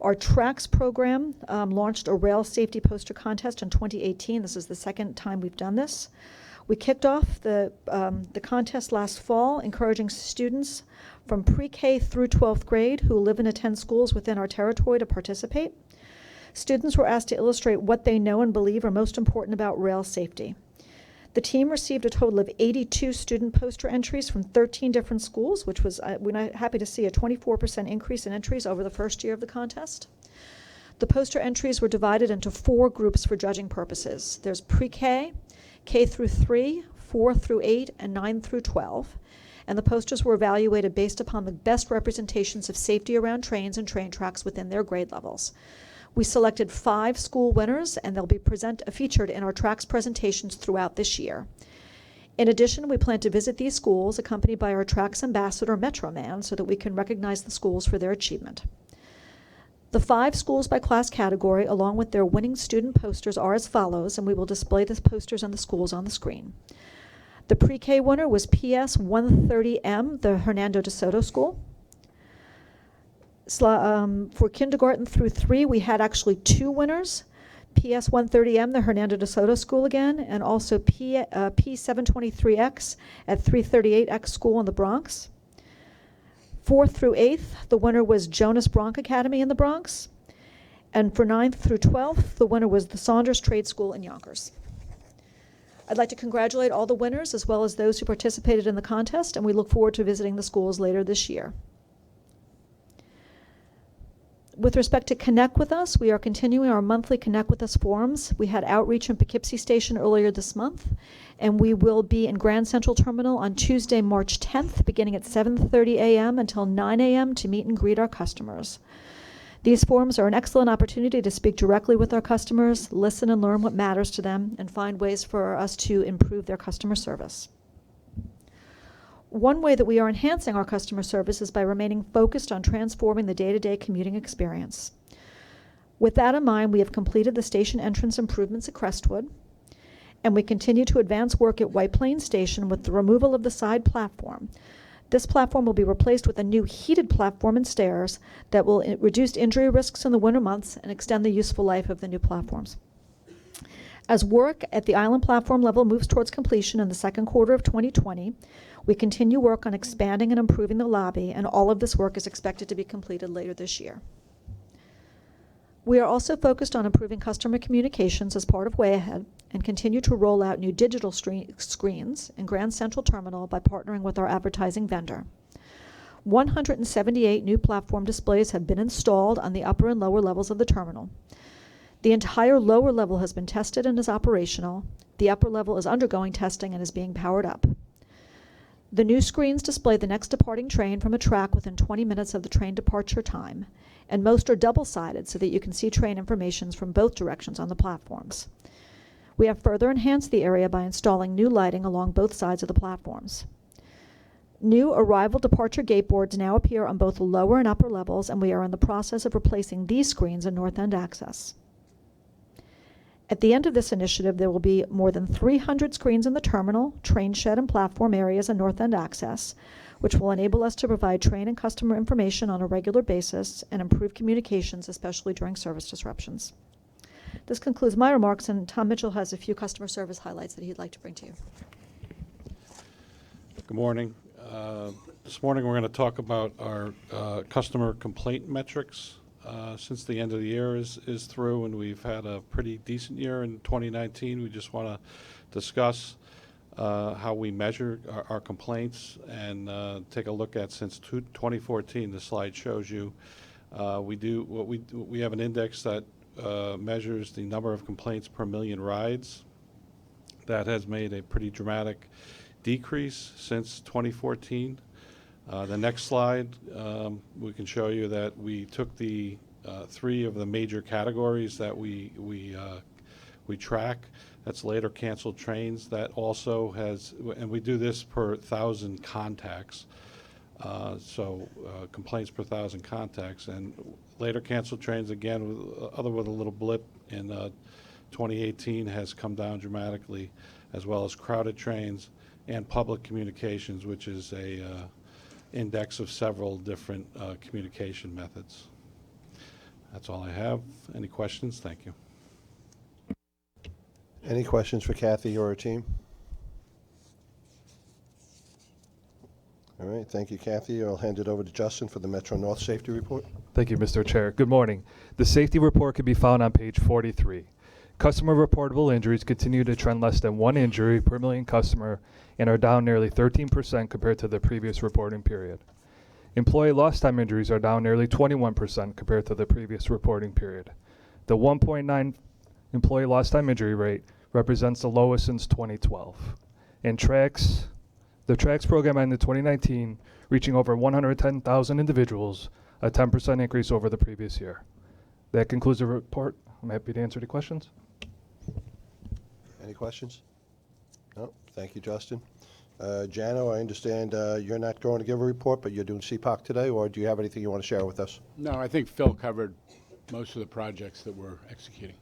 our TRACS program launched a rail safety poster contest in 2018. This is the second time we've done this. We kicked off the contest last fall, encouraging students from pre-K through 12th grade who live and attend schools within our territory to participate. Students were asked to illustrate what they know and believe are most important about rail safety. The team received a total of 82 student poster entries from 13 different schools, which was, we're happy to see, a 24% increase in entries over the first year of the contest. The poster entries were divided into 4 groups for judging purposes. There's pre-K, K through 3, 4 through 8, and 9 through 12. and the posters were evaluated based upon the best representations of safety around trains and train tracks within their grade levels. We selected 5 school winners, and they'll be featured in our tracks presentations throughout this year. In addition, we plan to visit these schools accompanied by our tracks ambassador, Metro Man, so that we can recognize the schools for their achievement. The 5 schools by class category, along with their winning student posters, are as follows, and we will display the posters and the schools on the screen. The pre-K winner was PS 130M, the Hernando de Soto School. For kindergarten through 3, we had actually 2 winners. PS 130M, the Hernando de Soto School again, and also P723X at 338X School in the Bronx. 4th through 8th, the winner was Jonas Bronk Academy in the Bronx. And for 9th through 12th, the winner was the Saunders Trade School in Yonkers. I'd like to congratulate all the winners as well as those who participated in the contest, and we look forward to visiting the schools later this year. With respect to Connect With Us, we are continuing our monthly Connect With Us forums. We had outreach in Poughkeepsie Station earlier this month, and we will be in Grand Central Terminal on Tuesday, March 10th, beginning at 7:30 a.m. until 9 a.m. to meet and greet our customers. These forums are an excellent opportunity to speak directly with our customers, listen and learn what matters to them, and find ways for us to improve their customer service. One way that we are enhancing our customer service is by remaining focused on transforming the day-to-day commuting experience. With that in mind, we have completed the station entrance improvements at Crestwood, and we continue to advance work at White Plains Station with the removal of the side platform. This platform will be replaced with a new heated platform and stairs that will reduce injury risks in the winter months and extend the useful life of the new platforms. As work at the island platform level moves towards completion in the second quarter of 2020, we continue work on expanding and improving the lobby, and all of this work is expected to be completed later this year. We are also focused on improving customer communications as part of Way Ahead and continue to roll out new digital screens in Grand Central Terminal by partnering with our advertising vendor. 178 new platform displays have been installed on the upper and lower levels of the terminal. The entire lower level has been tested and is operational. The upper level is undergoing testing and is being powered up. The new screens display the next departing train from a track within 20 minutes of the train departure time, and most are double-sided so that you can see train information from both directions on the platforms. We have further enhanced the area by installing new lighting along both sides of the platforms. New arrival departure gate boards now appear on both the lower and upper levels, and we are in the process of replacing these screens in North End access. At the end of this initiative, there will be more than 300 screens in the terminal, train shed, and platform areas in North End access, which will enable us to provide train and customer information on a regular basis and improve communications, especially during service disruptions. This concludes my remarks, and Tom Mitchell has a few customer service highlights that he'd like to bring to you. Good morning. This morning we're going to talk about our customer complaint metrics. Since the end of the year is through and we've had a pretty decent year in 2019, we just want to discuss how we measure our complaints and take a look at since 2014. The slide shows you we have an index that measures the number of complaints per million rides. That has made a pretty dramatic decrease since 2014. The next slide, we can show you that we took the 3 of the major categories that we track. That's later canceled trains. That also has, and we do this per 1,000 contacts. Complaints per 1,000 contacts, and later canceled trains again, with a little blip in 2018, has come down dramatically, as well as crowded trains and public communications, which is a index of several different communication methods. That's all I have. Any questions? Thank you. Any questions for Kathy or her team? All right, thank you, Kathy. I'll hand it over to Justin for the Metro North Safety Report. Thank you, Mr. Chair. Good morning. The safety report can be found on page 43. Customer reportable injuries continue to trend less than 1 injury per million customer and are down nearly 13% compared to the previous reporting period. Employee lost time injuries are down nearly 21% compared to the previous reporting period. The 1.9 employee lost time injury rate represents the lowest since 2012. In tracks, The TRACS program ended 2019, reaching over 110,000 individuals, a 10% increase over the previous year. That concludes the report. I'm happy to answer any questions. Any questions? No? Thank you, Justin. Jano, I understand you're not going to give a report, but you're doing CPOC today, or do you have anything you want to share with us? No, I think Phil covered most of the projects that we're executing.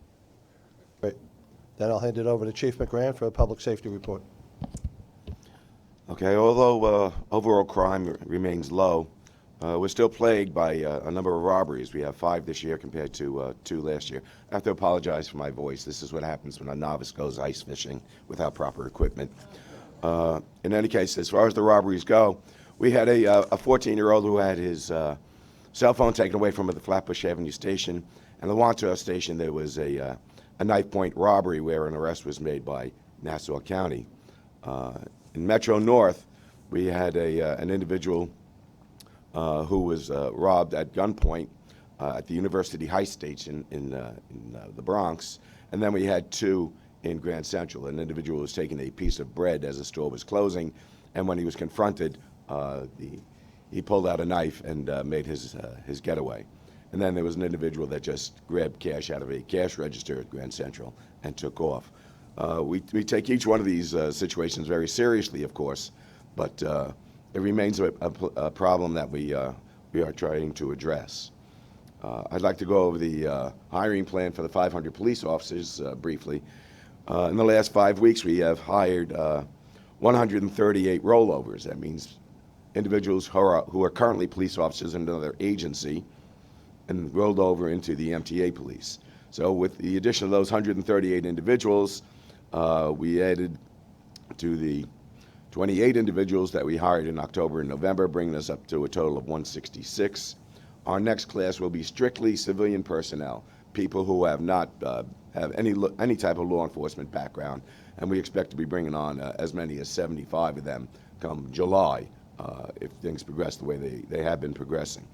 Great. Then I'll hand it over to Chief McGran for a public safety report. Okay, although overall crime remains low, we're still plagued by a number of robberies. We have 5 this year compared to 2 last year. I have to apologize for my voice. This is what happens when a novice goes ice fishing without proper equipment. In any case, as far as the robberies go, we had a 14-year-old who had his cell phone taken away from him at the Flatbush Avenue station. And the Wandsworth station, there was a knife point robbery where an arrest was made by Nassau County. In Metro North, we had an individual who was robbed at gunpoint at the University High Station in the Bronx. And then we had 2 in Grand Central. An individual was taking a piece of bread as the store was closing, and when he was confronted, he pulled out a knife and made his getaway. And then there was an individual that just grabbed cash out of a cash register at Grand Central and took off. We take each one of these situations very seriously, of course, but it remains a problem that we are trying to address. I'd like to go over the hiring plan for the 500 police officers briefly. In the last 5 weeks, we have hired 138 rollovers. That means individuals who are currently police officers in another agency and rolled over into the MTA police. So with the addition of those 138 individuals, we added to the 28 individuals that we hired in October and November, bringing us up to a total of 166. Our next class will be strictly civilian personnel, people who have not have any type of law enforcement background, and we expect to be bringing on as many as 75 of them come July if things progress the way they have been progressing.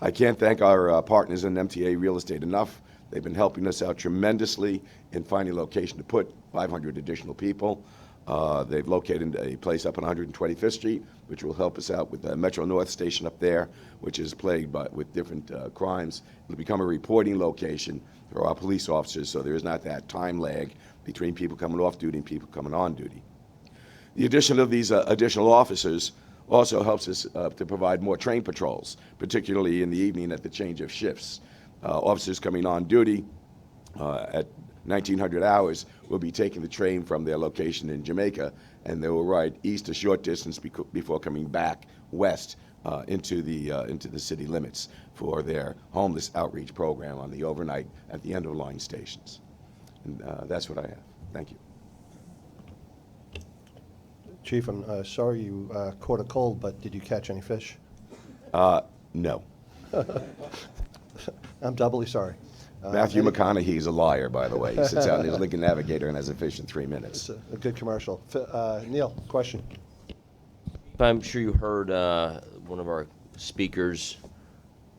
I can't thank our partners in MTA Real Estate enough. They've been helping us out tremendously in finding a location to put 500 additional people. They've located a place up on 125th Street, which will help us out with the Metro North station up there, which is plagued with different crimes. It'll become a reporting location for our police officers, so there is not that time lag between people coming off duty and people coming on duty. The addition of these additional officers also helps us to provide more train patrols, particularly in the evening at the change of shifts. Officers coming on duty at 1900 hours will be taking the train from their location in Jamaica, and they will ride east a short distance before coming back west into the city limits for their homeless outreach program on the overnight at the end of line stations. And that's what I have. Thank you. Chief, I'm sorry you caught a cold, but did you catch any fish? No. I'm doubly sorry. Matthew McConaughey's a liar, by the way. He sits out in his Lincoln Navigator and has a fish in 3 minutes. It's a good commercial. Neil, question. I'm sure you heard one of our speakers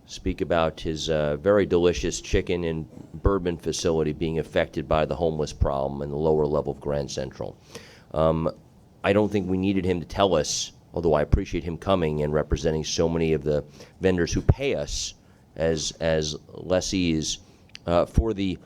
speak about his very delicious chicken and bourbon facility being affected by the homeless problem in the lower level of Grand Central. I don't think we needed him to tell us, although I appreciate him coming and representing so many of the vendors who pay us as lessees for the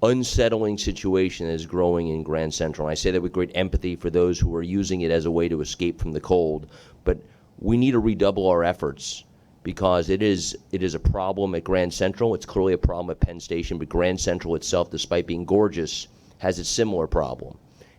unsettling situation that is growing in Grand Central. And I say that with great empathy for those who are using it as a way to escape from the cold. But we need to redouble our efforts because it is a problem at Grand Central. It's clearly a problem at Penn Station, but Grand Central itself, despite being gorgeous, has a similar problem.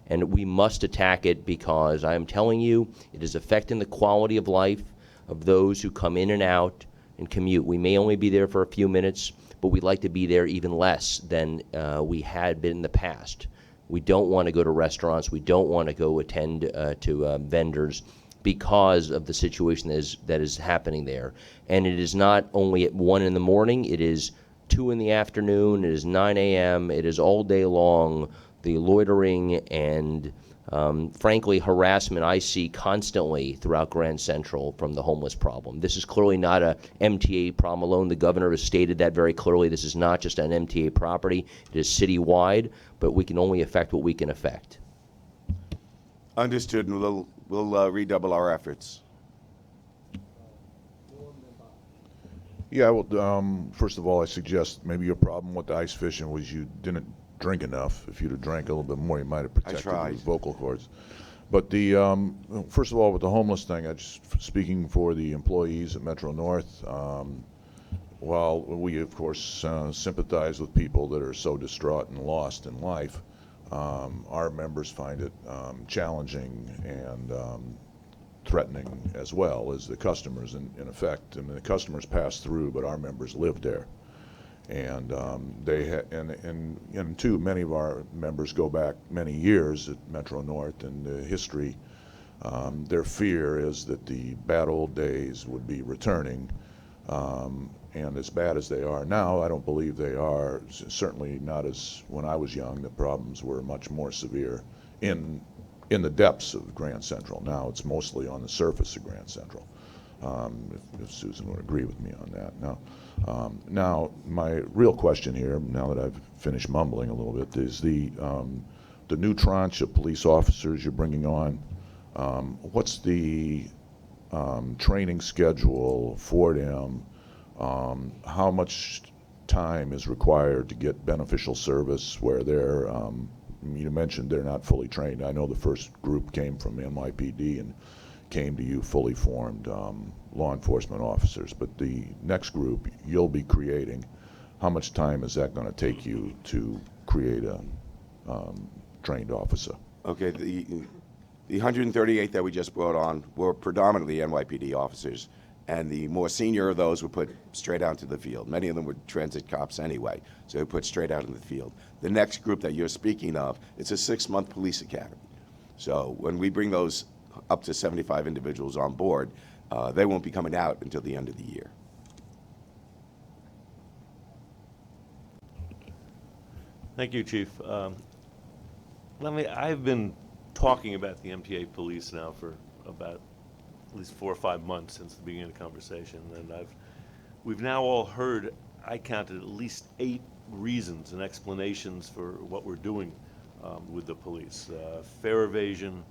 And we must attack it because I am telling you, it is affecting the quality of life of those who come in and out and commute. We may only be there for a few minutes, but we'd like to be there even less than we had been in the past. We don't want to go to restaurants. We don't want to go attend to vendors because of the situation that is happening there. And it is not only at 1 in the morning. It is 2 in the afternoon. It is 9 a.m. It is all day long. The loitering and, frankly, harassment I see constantly throughout Grand Central from the homeless problem. This is clearly not a MTA problem alone. The governor has stated that very clearly. This is not just an MTA property. It is citywide, but we can only affect what we can affect. Understood, and we'll we'll redouble our efforts. Yeah, well, first of all, I suggest maybe your problem with the ice fishing was you didn't drink enough. If you'd have drank a little bit more, you might have protected tried. your vocal cords. But the first of all, with the homeless thing, I just speaking for the employees at Metro North. While we, of course, sympathize with people that are so distraught and lost in life, our members find it challenging and threatening as well as the customers, in effect. And the customers pass through, but our members live there. And and too, many of our members go back many years at Metro North, and the history, their fear is that the bad old days would be returning. And as bad as they are now, I don't believe they are, certainly not as when I was young. The problems were much more severe in the depths of Grand Central. Now it's mostly on the surface of Grand Central, if Susan would agree with me on that. Now my real question here, now that I've finished mumbling a little bit, is the new tranche of police officers you're bringing on. What's the training schedule for them? How much time is required to get beneficial service where they're, you mentioned they're not fully trained. I know the first group came from NYPD and came to you fully formed law enforcement officers, but the next group you'll be creating, how much time is that going to take you to create a trained officer? Okay, the 138 that we just brought on were predominantly NYPD officers, and the more senior of those were put straight out into the field. Many of them were transit cops anyway, so they were put straight out in the field. The next group that you're speaking of, it's a 6-month police academy. So when we bring those up to 75 individuals on board, they won't be coming out until the end of the year. Thank you, Chief. I've been talking about the MTA police now for about at least 4 or 5 months since the beginning of the conversation, and we've now all heard, I counted at least 8 reasons and explanations for what we're doing with the police. Fare evasion,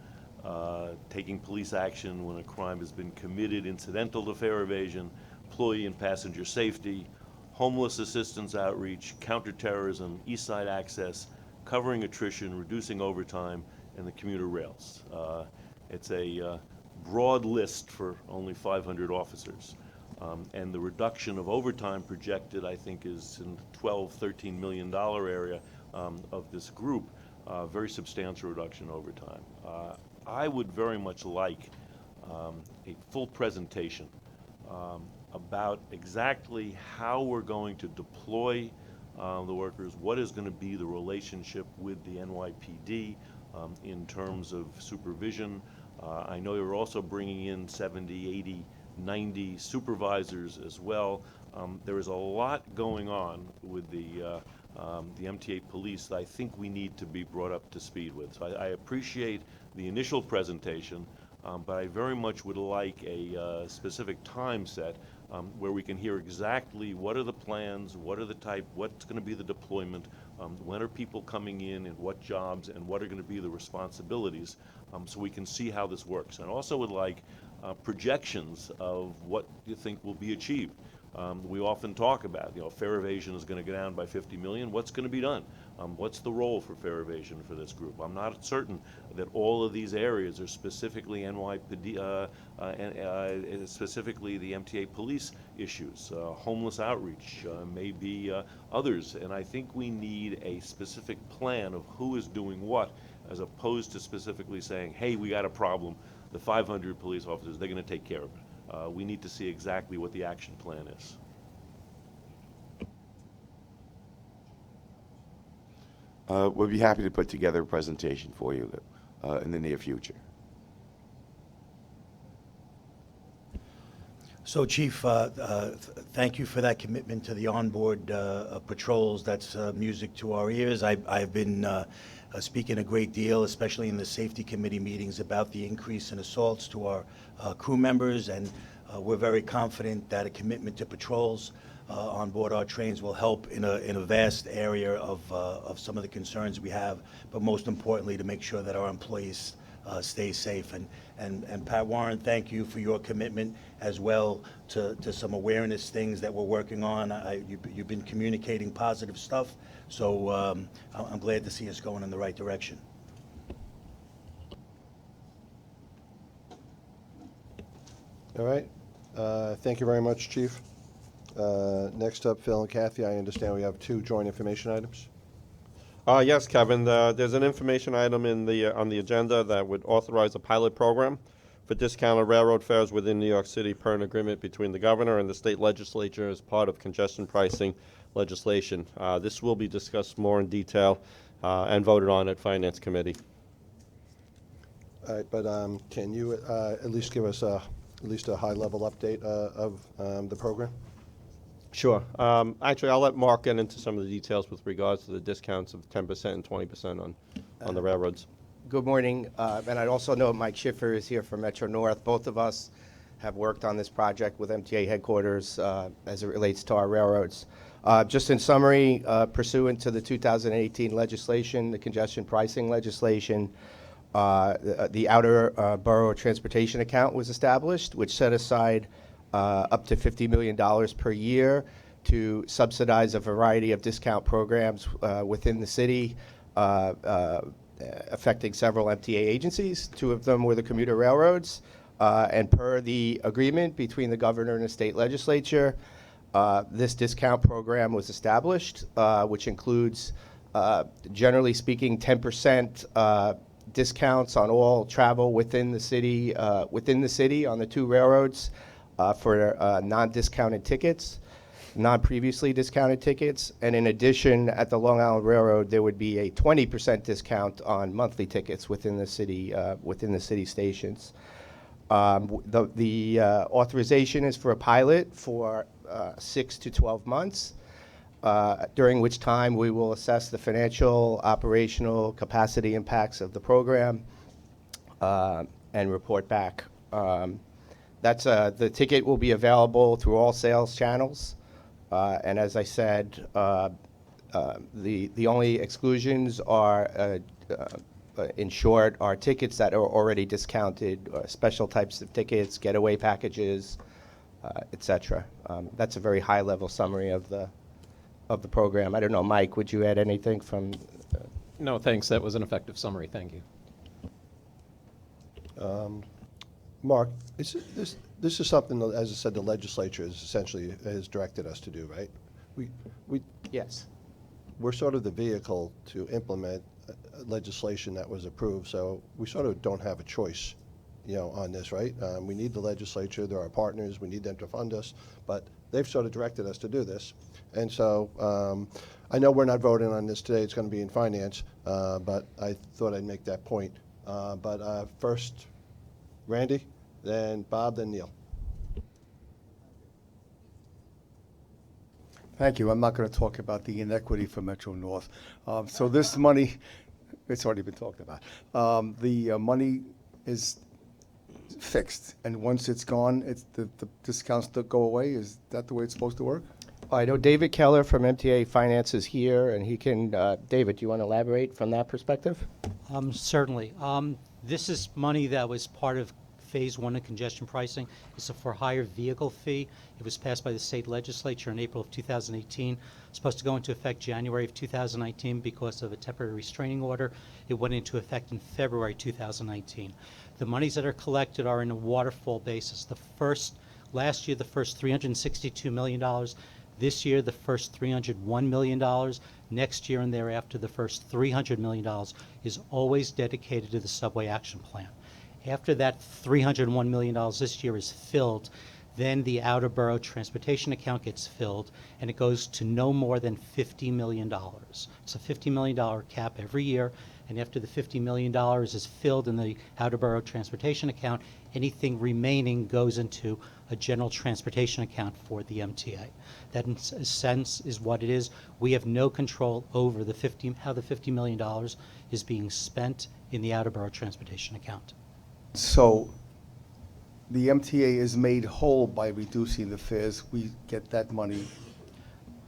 taking police action when a crime has been committed incidental to fare evasion, employee and passenger safety, homeless assistance outreach, counterterrorism, east side access, covering attrition, reducing overtime, and the commuter rails. It's a broad list for only 500 officers. And the reduction of overtime projected, I think, is in the $12–13 million area of this group. Very substantial reduction over time. I would very much like a full presentation about exactly how we're going to deploy the workers, what is going to be the relationship with the NYPD in terms of supervision. I know you're also bringing in 70, 80, 90 supervisors as well. There is a lot going on with the MTA police that I think we need to be brought up to speed with. So I appreciate the initial presentation, but I very much would like a specific time set where we can hear exactly what are the plans, what are the what's going to be the deployment, when are people coming in and what jobs, and what are going to be the responsibilities, so we can see how this works. And also would like projections of what you think will be achieved. We often talk about, fare evasion is going to go down by 50 million. What's going to be done? What's the role for fare evasion for this group? I'm not certain that all of these areas are specifically NYPD, specifically the MTA police issues. Homeless outreach, maybe others. And I think we need a specific plan of who is doing what, as opposed to specifically saying, hey, we got a problem. The 500 police officers, they're going to take care of it. We need to see exactly what the action plan is. We'll be happy to put together a presentation for you in the near future. So, Chief, thank you for that commitment to the onboard patrols. That's music to our ears. I've been speaking a great deal, especially in the safety committee meetings, about the increase in assaults to our crew members, and we're very confident that a commitment to patrols on board our trains will help in a vast area of some of the concerns we have, but most importantly, to make sure that our employees stay safe. And Pat Warren, thank you for your commitment as well to some awareness things that we're working on. You've been communicating positive stuff, so I'm glad to see us going in the right direction. All right. Thank you very much, Chief. Next up, Phil and Kathy, I understand we have 2 joint information items. Yes, Kevin, there's an information item on the agenda that would authorize a pilot program for discounted railroad fares within New York City per an agreement between the governor and the state legislature as part of congestion pricing legislation. This will be discussed more in detail and voted on at Finance Committee. All right, but can you at least give us at least a high-level update of the program? Sure. Actually, I'll let Mark get into some of the details with regards to the discounts of 10% and 20% on the railroads. Good morning, and I'd also note Mike Schiffer is here from Metro North. Both of us have worked on this project with MTA headquarters as it relates to our railroads. Just in summary, pursuant to the 2018 legislation, the congestion pricing legislation, the outer borough transportation account was established, which set aside up to $50 million per year to subsidize a variety of discount programs within the city, affecting several MTA agencies. 2 of them were the commuter railroads. And per the agreement between the governor and the state legislature, this discount program was established, which includes, generally speaking, 10% discounts on all travel within the city on the 2 railroads. For non-discounted tickets, non-previously discounted tickets, and in addition, at the Long Island Railroad, there would be a 20% discount on monthly tickets within the city stations. The authorization is for a pilot for 6 to 12 months, during which time we will assess the financial, operational, capacity impacts of the program and report back. The ticket will be available through all sales channels, and as I said, the only exclusions are, in short, are tickets that are already discounted, special types of tickets, getaway packages, etc. That's a very high-level summary of the program. I don't know, Mike, would you add anything from? No, thanks. That was an effective summary. Thank you. Mark, this is something that, as I said, the legislature has directed us to do, right? Yes. We're sort of the vehicle to implement legislation that was approved, so we sort of don't have a choice, on this, right? We need the legislature. They're our partners. We need them to fund us, but they've sort of directed us to do this, and so I know we're not voting on this today. It's going to be in finance, but I thought I'd make that point. But first, Randy, then Bob, then Neil. Thank you. I'm not going to talk about the inequity for Metro North. So this money, it's already been talked about. The money is fixed, and once it's gone, the discounts that go away. Is that the way it's supposed to work? I know David Keller from MTA Finance is here, and he can. David, do you want to elaborate from that perspective? Certainly. This is money that was part of Phase 1 of congestion pricing. It's a for-hire vehicle fee. It was passed by the state legislature in April of 2018. It's supposed to go into effect January of 2019 because of a temporary restraining order. It went into effect in February 2019. The monies that are collected are in a waterfall basis. Last year, the first $362 million. This year, the first $301 million. Next year and thereafter, the first $300 million is always dedicated to the Subway Action Plan. After that $301 million this year is filled, then the outer borough transportation account gets filled, and it goes to no more than $50 million. It's a $50 million cap every year, and after the $50 million is filled in the outer borough transportation account, anything remaining goes into a general transportation account for the MTA. That, in a sense, is what it is. We have no control over how the $50 million is being spent in the outer borough transportation account. So the MTA is made whole by reducing the fares. We get that money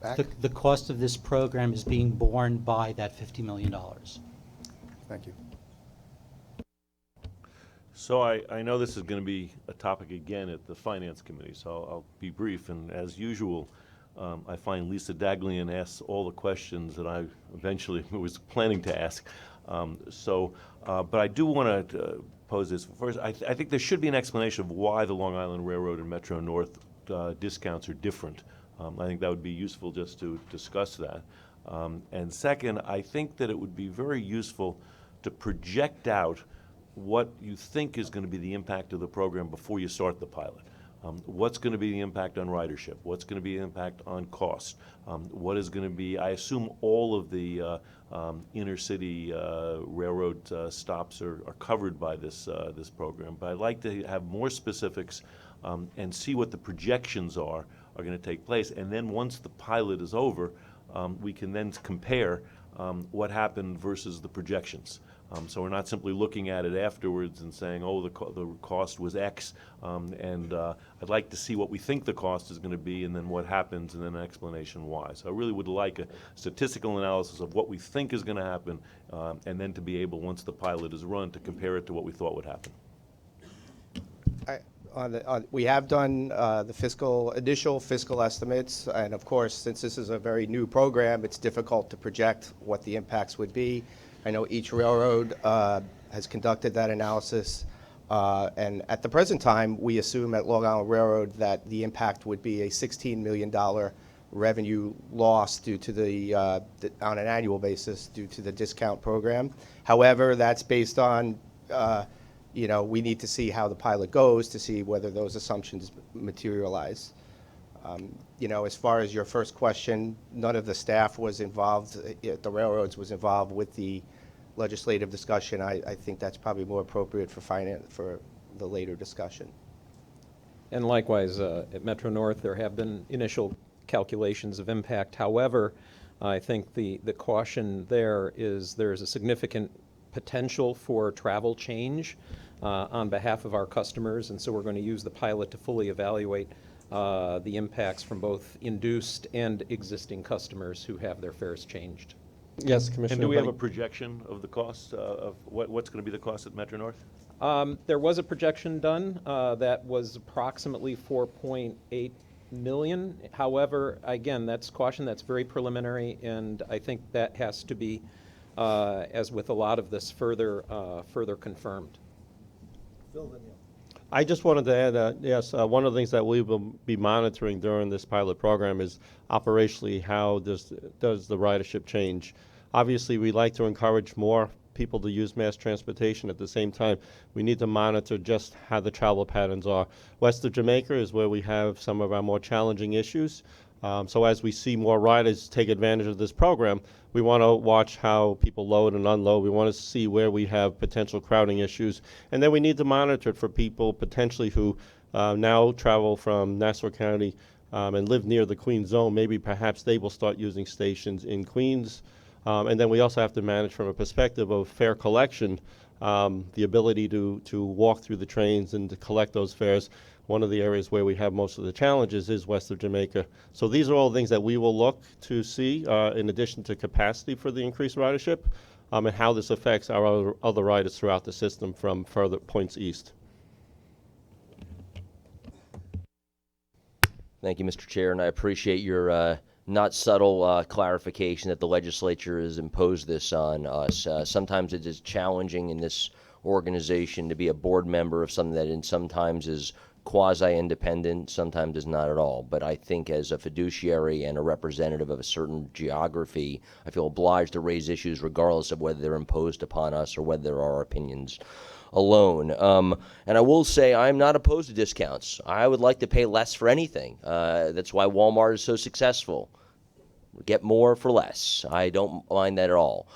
back? The cost of this program is being borne by that $50 million. Thank you. So I know this is going to be a topic again at the Finance Committee, so I'll be brief. And as usual, I find Lisa Daglian asks all the questions that I eventually was planning to ask. But I do want to pose this. First, I think there should be an explanation of why the Long Island Railroad and Metro North discounts are different. I think that would be useful just to discuss that. And second, I think that it would be very useful to project out what you think is going to be the impact of the program before you start the pilot. What's going to be the impact on ridership? What's going to be the impact on cost? What is going to be, I assume all of the inner city railroad stops are covered by this program, but I'd like to have more specifics and see what the projections are going to take place. And then once the pilot is over, we can then compare what happened versus the projections. So we're not simply looking at it afterwards and saying, oh, the cost was X, and I'd like to see what we think the cost is going to be and then what happens and then an explanation why. So I really would like a statistical analysis of what we think is going to happen and then to be able, once the pilot is run, to compare it to what we thought would happen. We have done the initial fiscal estimates, and of course, since this is a very new program, it's difficult to project what the impacts would be. I know each railroad has conducted that analysis, and at the present time, we assume at Long Island Railroad that the impact would be a $16 million revenue loss due to on an annual basis due to the discount program. However, that's based on we need to see how the pilot goes to see whether those assumptions materialize. As far as your first question, none of the staff was involved, the railroads was involved with the legislative discussion. I think that's probably more appropriate for the later discussion. And likewise, at Metro North, there have been initial calculations of impact. However, I think the caution there is a significant potential for travel change on behalf of our customers, and so we're going to use the pilot to fully evaluate the impacts from both induced and existing customers who have their fares changed. Yes, Commissioner. And do we have a projection of the cost of what's going to be the cost at Metro North? There was a projection done that was approximately $4.8 million. However, again, that's caution, that's very preliminary, and I think that has to be, as with a lot of this, further confirmed. I just wanted to add that, yes, one of the things that we will be monitoring during this pilot program is operationally how does the ridership change. Obviously, we like to encourage more people to use mass transportation. At the same time, we need to monitor just how the travel patterns are. West of Jamaica is where we have some of our more challenging issues. So as we see more riders take advantage of this program, we want to watch how people load and unload. We want to see where we have potential crowding issues. And then we need to monitor it for people potentially who now travel from Nassau County and live near the Queens zone. Maybe perhaps they will start using stations in Queens. And then we also have to manage from a perspective of fare collection, the ability to walk through the trains and to collect those fares. One of the areas where we have most of the challenges is west of Jamaica. So these are all things that we will look to see in addition to capacity for the increased ridership and how this affects our other riders throughout the system from further points east. Thank you, Mr. Chair, and I appreciate your not subtle clarification that the legislature has imposed this on us. Sometimes it is challenging in this organization to be a board member of something that sometimes is quasi-independent, sometimes is not at all. But I think as a fiduciary and a representative of a certain geography, I feel obliged to raise issues regardless of whether they're imposed upon us or whether they're our opinions alone. And I will say I'm not opposed to discounts. I would like to pay less for anything. That's why Walmart is so successful. Get more for less. I don't mind that at all.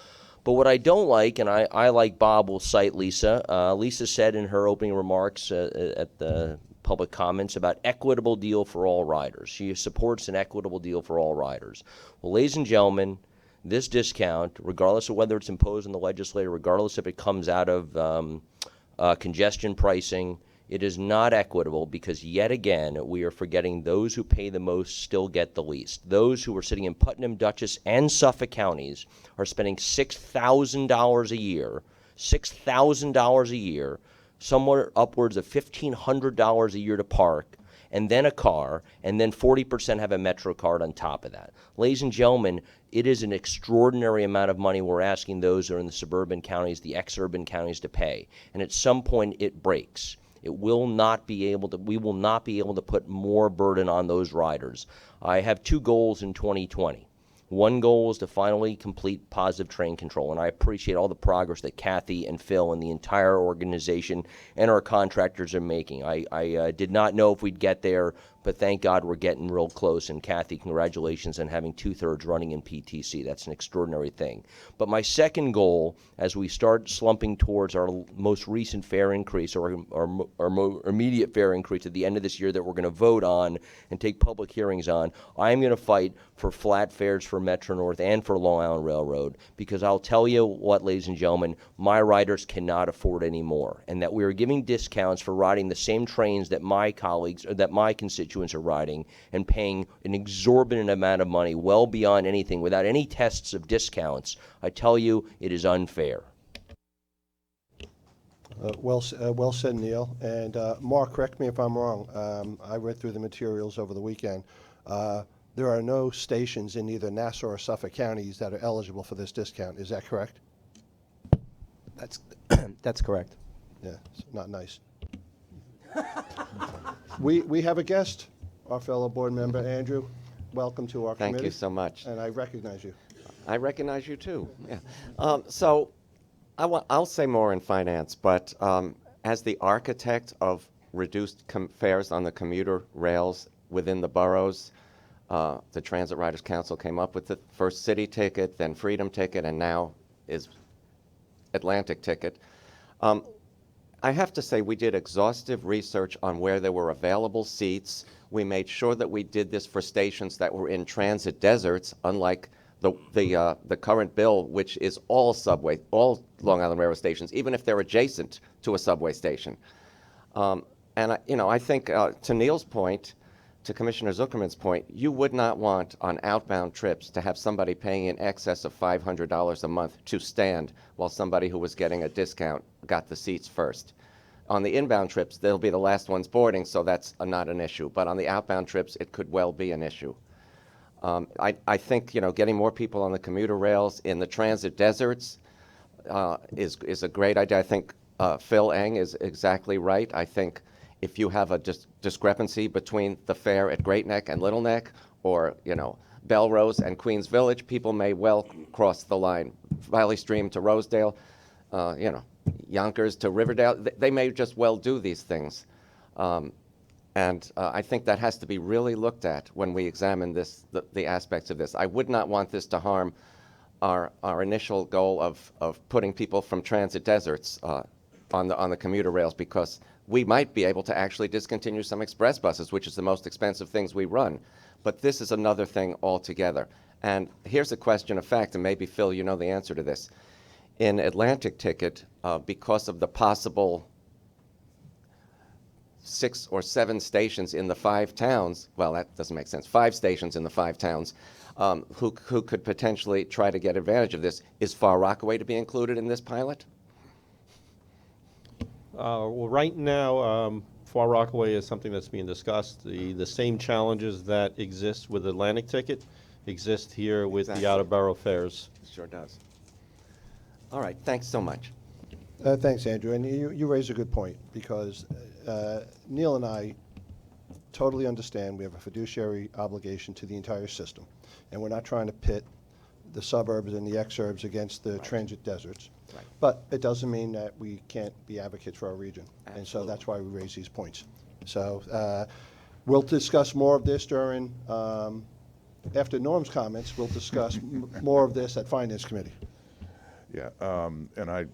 But what I don't like, and I like Bob will cite Lisa. Lisa said in her opening remarks at the public comments about equitable deal for all riders. She supports an equitable deal for all riders. Well, ladies and gentlemen, this discount, regardless of whether it's imposed on the legislature, regardless if it comes out of congestion pricing, it is not equitable because, yet again, we are forgetting those who pay the most still get the least. Those who are sitting in Putnam, Dutchess, and Suffolk counties are spending $6,000 a year somewhere upwards of $1,500 a year to park, and then a car, and then 40% have a Metro card on top of that. Ladies and gentlemen, it is an extraordinary amount of money we're asking those who are in the suburban counties, the ex-urban counties to pay. And at some point it breaks. It will not be able to, we will not be able to put more burden on those riders. I have two goals in 2020. One goal is to finally complete positive train control, and I appreciate all the progress that Kathy and Phil and the entire organization and our contractors are making. I did not know if we'd get there, but thank God we're getting real close. And Kathy, congratulations on having 2/3 running in PTC. That's an extraordinary thing. But my second goal, as we start slumping towards our most recent fare increase, or our more immediate fare increase at the end of this year that we're going to vote on and take public hearings on, I'm going to fight for flat fares for Metro North and for Long Island Railroad, because I'll tell you what, ladies and gentlemen, my riders cannot afford any more, and that we are giving discounts for riding the same trains that my colleagues, or that my constituents are riding, and paying an exorbitant amount of money, well beyond anything, without any tests of discounts. I tell you, it is unfair. Well said, Neil. And Mark, correct me if I'm wrong. I read through the materials over the weekend. There are no stations in either Nassau or Suffolk counties that are eligible for this discount. Is that correct? That's correct. Yeah, it's not nice. We have a guest, our fellow board member, Andrew. Welcome to our committee. Thank you so much. And I recognize you. I recognize you too, yeah. So I'll say more in finance, but as the architect of reduced fares on the commuter rails within the boroughs, the Transit Riders Council came up with the first City Ticket, then Freedom Ticket, and now is Atlantic Ticket. I have to say we did exhaustive research on where there were available seats. We made sure that we did this for stations that were in transit deserts, unlike the current bill, which is all Long Island Railroad stations, even if they're adjacent to a subway station. And I think to Neil's point, to Commissioner Zuckerman's point, you would not want on outbound trips to have somebody paying in excess of $500 a month to stand while somebody who was getting a discount got the seats first. On the inbound trips, they'll be the last ones boarding, so that's not an issue. But on the outbound trips, it could well be an issue. I think getting more people on the commuter rails in the transit deserts is a great idea. I think Phil Eng is exactly right. I think if you have a discrepancy between the fare at Great Neck and Little Neck, or Belrose and Queens Village, people may well cross the line. Valley Stream to Rosedale, Yonkers to Riverdale, they may just well do these things. And I think that has to be really looked at when we examine the aspects of this. I would not want this to harm our initial goal of putting people from transit deserts on the commuter rails, because we might be able to actually discontinue some express buses, which is the most expensive things we run. But this is another thing altogether. And here's a question of fact, and maybe, Phil, you know the answer to this. In Atlantic Ticket, because of the possible 6 or 7 stations in the 5 towns, well, that doesn't make sense, 5 stations in the 5 towns, who could potentially try to get advantage of this, is Far Rockaway to be included in this pilot? Well, right now, Far Rockaway is something that's being discussed. The same challenges that exist with Atlantic Ticket exist here with the out-of-borough fares. It sure does. All right, thanks so much. Thanks, Andrew. And you raise a good point, because Neil and I totally understand we have a fiduciary obligation to the entire system, and we're not trying to pit the suburbs and the exurbs against the transit deserts. Right. But it doesn't mean that we can't be advocates for our region. Absolutely. And so that's why we raise these points. So we'll discuss more of this during, after Norm's comments, we'll discuss more of this at Finance Committee. Yeah, and I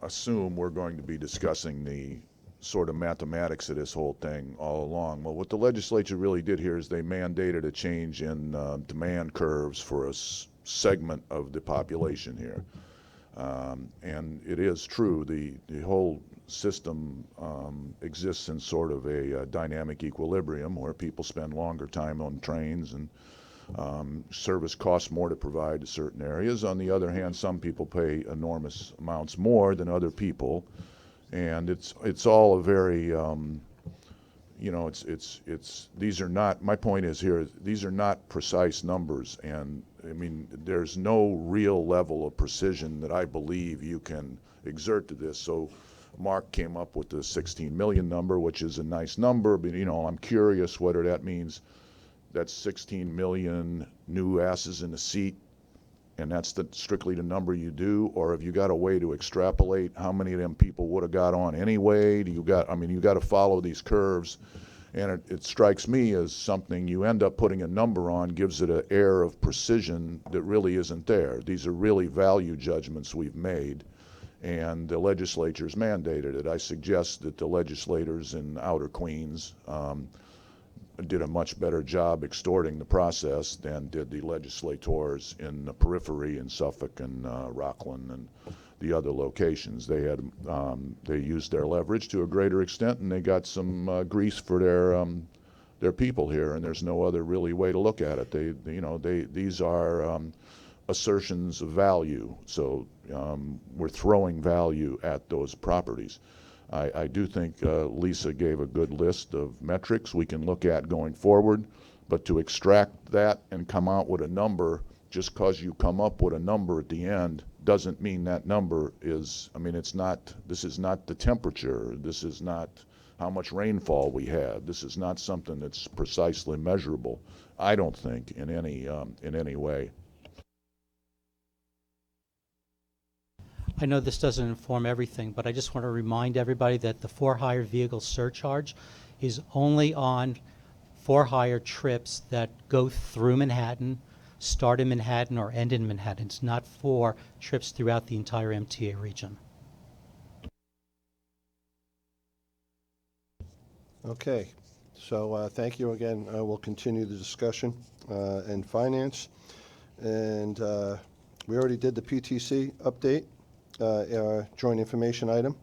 assume we're going to be discussing the sort of mathematics of this whole thing all along. Well, what the legislature really did here is they mandated a change in demand curves for a segment of the population here. And it is true, the whole system exists in sort of a dynamic equilibrium where people spend longer time on trains, and service costs more to provide to certain areas. On the other hand, some people pay enormous amounts more than other people, And it's all a very, you know, these are not, my point is here, these are not precise numbers. And I mean, there's no real level of precision that I believe you can exert to this. So Mark came up with the 16 million number, which is a nice number, but you know, I'm curious whether that means that's 16 million new asses in the seat, and that's strictly the number you do, or have you got a way to extrapolate how many of them people would have got on anyway? You got to follow these curves, and it strikes me as something you end up putting a number on gives it an air of precision that really isn't there. These are really value judgments we've made, and the legislature's mandated it. I suggest that the legislators in Outer Queens did a much better job extorting the process than did the legislators in the periphery in Suffolk and Rockland and the other locations. They had they used their leverage to a greater extent, and they got some grease for their people here. And there's no other really way to look at it. These are assertions of value. So we're throwing value at those properties. I do think Lisa gave a good list of metrics we can look at going forward, but to extract that and come out with a number just because you come up with a number at the end doesn't mean that number is, I mean, it's not, this is not the temperature, this is not how much rainfall we had, this is not something that's precisely measurable, I don't think, in any way. I know this doesn't inform everything, but I just want to remind everybody that the for-hire vehicle surcharge is only on for-hire trips that go through Manhattan, start in Manhattan, or end in Manhattan. It's not for trips throughout the entire MTA region. Okay, so thank you again. We'll continue the discussion in finance. And we already did the PTC update. Our joint information item.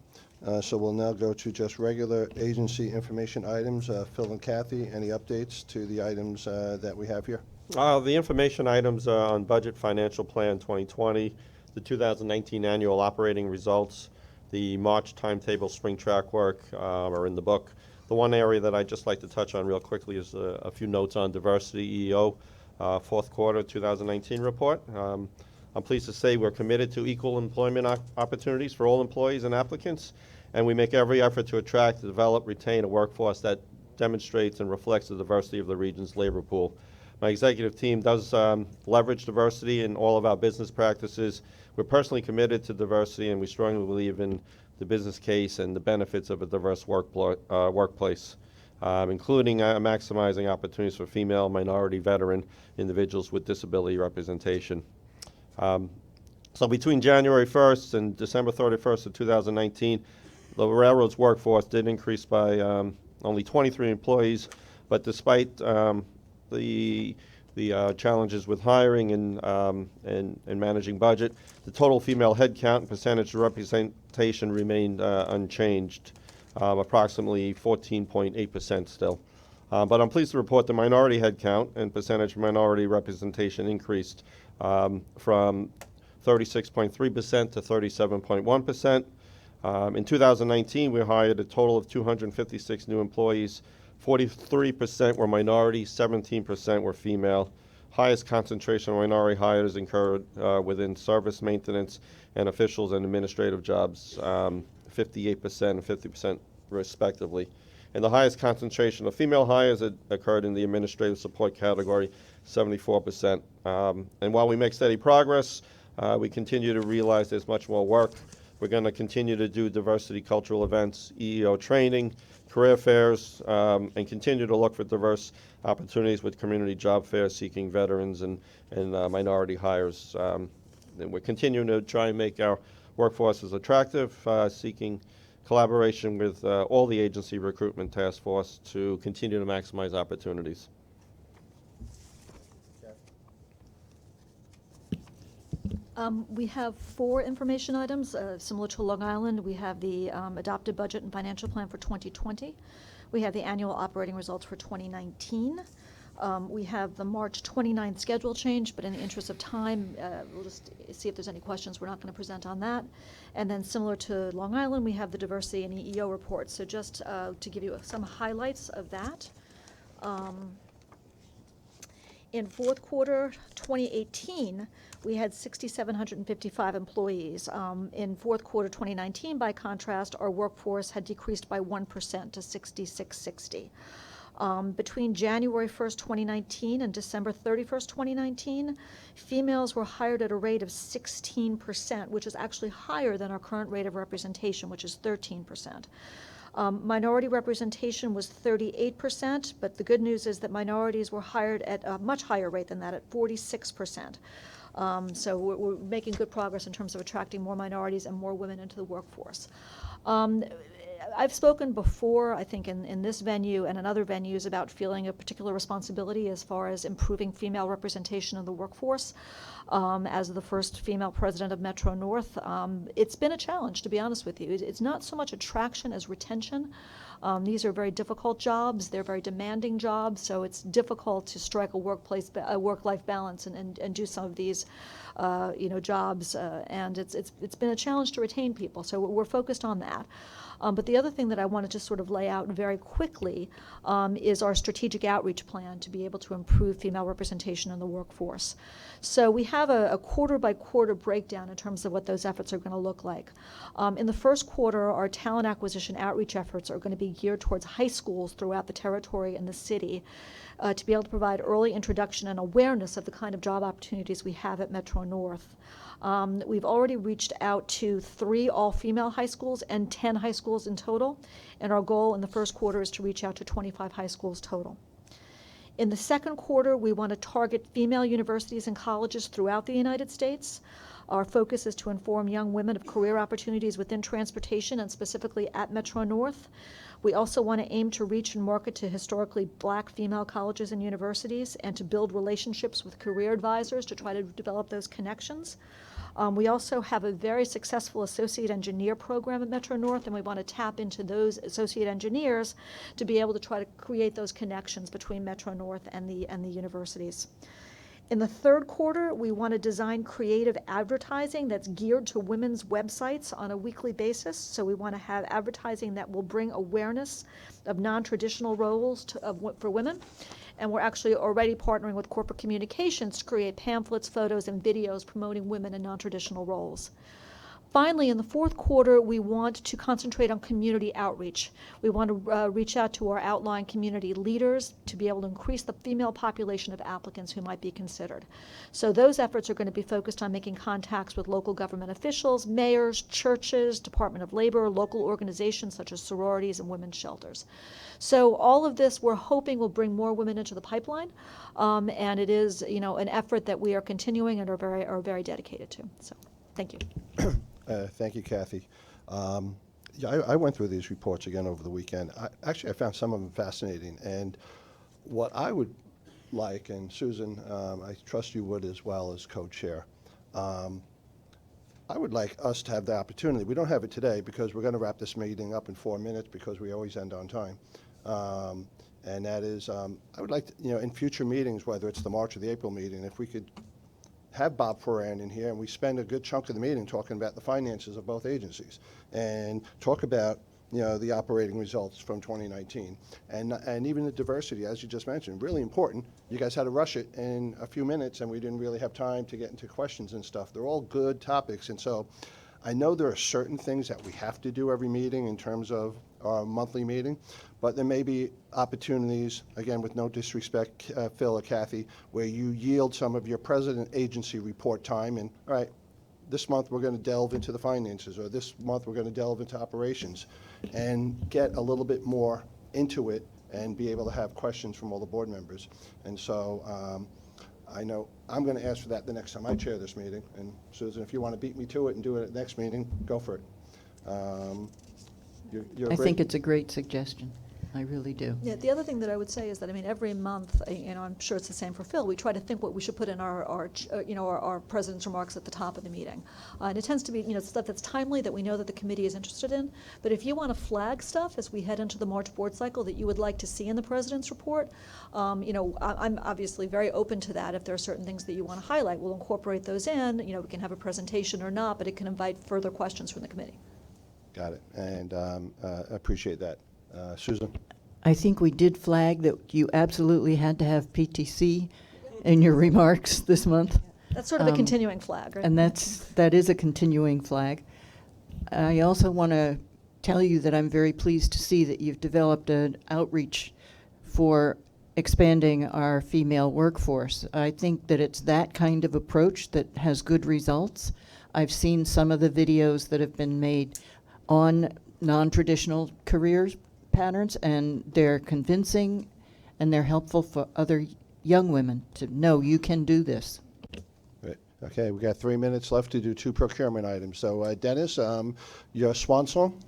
So we'll now go to just regular agency information items. Phil and Kathy, any updates to the items that we have here? The information items on Budget Financial Plan 2020, the 2019 annual operating results, the March timetable spring track work are in the book. The one area that I'd just like to touch on real quickly is a few notes on diversity EEO fourth quarter 2019 report. I'm pleased to say we're committed to equal employment opportunities for all employees and applicants, and we make every effort to attract, develop, retain a workforce that demonstrates and reflects the diversity of the region's labor pool. My executive team does leverage diversity in all of our business practices. We're personally committed to diversity, and we strongly believe in the business case and the benefits of a diverse workplace, including maximizing opportunities for female, minority, veteran individuals with disability representation. So between January 1st and December 31st of 2019, the railroad's workforce did increase by only 23 employees, but despite the challenges with hiring and managing budget, the total female headcount and percentage of representation remained unchanged, approximately 14.8% still. But I'm pleased to report the minority headcount and percentage of minority representation increased from 36.3% to 37.1%. In 2019, we hired a total of 256 new employees. 43% were minority, 17% were female. Highest concentration of minority hires occurred within service maintenance and officials and administrative jobs, 58% and 50% respectively. And the highest concentration of female hires occurred in the administrative support category, 74%. And while we make steady progress, we continue to realize there's much more work. We're going to continue to do diversity cultural events, EEO training, career fairs, and continue to look for diverse opportunities with community job fairs seeking veterans and minority hires. And we're continuing to try and make our workforces attractive, seeking collaboration with all the agency recruitment task force to continue to maximize opportunities. We have 4 information items similar to Long Island. We have the adopted budget and financial plan for 2020. We have the annual operating results for 2019. We have the March 29th schedule change, but in the interest of time, we'll just see if there's any questions. We're not going to present on that. And then similar to Long Island, we have the diversity and EEO report. So just to give you some highlights of that. In fourth quarter 2018, we had 6,755 employees. In fourth quarter 2019, by contrast, our workforce had decreased by 1% to 6,660. Between January 1st, 2019 and December 31st, 2019, females were hired at a rate of 16%, which is actually higher than our current rate of representation, which is 13%. Minority representation was 38%, but the good news is that minorities were hired at a much higher rate than that, at 46%. So we're making good progress in terms of attracting more minorities and more women into the workforce. I've spoken before, I think, in this venue and in other venues about feeling a particular responsibility as far as improving female representation in the workforce. As the first female president of Metro North, it's been a challenge, to be honest with you. It's not so much attraction as retention. These are very difficult jobs. They're very demanding jobs, so it's difficult to strike a work-life balance and do some of these jobs. And it's been a challenge to retain people, so we're focused on that. But the other thing that I wanted to sort of lay out very quickly is our strategic outreach plan to be able to improve female representation in the workforce. So we have a quarter-by-quarter breakdown in terms of what those efforts are going to look like. In the first quarter, our talent acquisition outreach efforts are going to be geared towards high schools throughout the territory and the city to be able to provide early introduction and awareness of the kind of job opportunities we have at Metro North. We've already reached out to 3 all-female high schools and 10 high schools in total, and our goal in the first quarter is to reach out to 25 high schools total. In the second quarter, we want to target female universities and colleges throughout the United States. Our focus is to inform young women of career opportunities within transportation and specifically at Metro North. We also want to aim to reach and market to historically black female colleges and universities and to build relationships with career advisors to try to develop those connections. We also have a very successful associate engineer program at Metro North, and we want to tap into those associate engineers to be able to try to create those connections between Metro North and the universities. In the third quarter, we want to design creative advertising that's geared to women's websites on a weekly basis. So we want to have advertising that will bring awareness of non-traditional roles for women. And we're actually already partnering with corporate communications to create pamphlets, photos, and videos promoting women in non-traditional roles. Finally, in the fourth quarter, we want to concentrate on community outreach. We want to reach out to our outlying community leaders to be able to increase the female population of applicants who might be considered. So those efforts are going to be focused on making contacts with local government officials, mayors, churches, Department of Labor, local organizations such as sororities and women's shelters. So all of this we're hoping will bring more women into the pipeline, and it is an effort that we are continuing and are very dedicated to. So thank you. Thank you, Kathy. I went through these reports again over the weekend. I found some of them fascinating. And what I would like, and Susan, I trust you would as well as co-chair, I would like us to have the opportunity. We don't have it today because we're going to wrap this meeting up in 4 minutes because we always end on time. And that is, I would like to, in future meetings, whether it's the March or the April meeting, if we could have Bob Foran in here and we spend a good chunk of the meeting talking about the finances of both agencies and talk about the operating results from 2019 and even the diversity, as you just mentioned, really important. You guys had to rush it in a few minutes and we didn't really have time to get into questions and stuff. They're all good topics, and so I know there are certain things that we have to do every meeting in terms of our monthly meeting, but there may be opportunities, again, with no disrespect, Phil or Kathy, where you yield some of your president agency report time and, all right, this month we're going to delve into the finances, or this month we're going to delve into operations, and get a little bit more into it and be able to have questions from all the board members. And so I know I'm going to ask for that the next time I chair this meeting. And Susan, if you want to beat me to it and do it at the next meeting, go for it. I think it's a great suggestion. I really do. Yeah, the other thing that I would say is that, I mean, every month, I'm sure it's the same for Phil, we try to think what we should put in our president's remarks at the top of the meeting. And it tends to be, stuff that's timely, that we know that the committee is interested in. But if you want to flag stuff as we head into the March board cycle that you would like to see in the president's report, I'm obviously very open to that. If there are certain things that you want to highlight, we'll incorporate those in. We can have a presentation or not, but it can invite further questions from the committee. Got it, and appreciate that. Susan? I think we did flag that you absolutely had to have PTC in your remarks this month. That's sort of a continuing flag, right? And that is a continuing flag. I also want to tell you that I'm very pleased to see that you've developed an outreach for expanding our female workforce. I think that it's that kind of approach that has good results. I've seen some of the videos that have been made on non-traditional careers patterns, and they're convincing and they're helpful for other young women to know you can do this. Right. Okay, we got 3 minutes left to do 2 procurement items. So, Dennis, your swan song?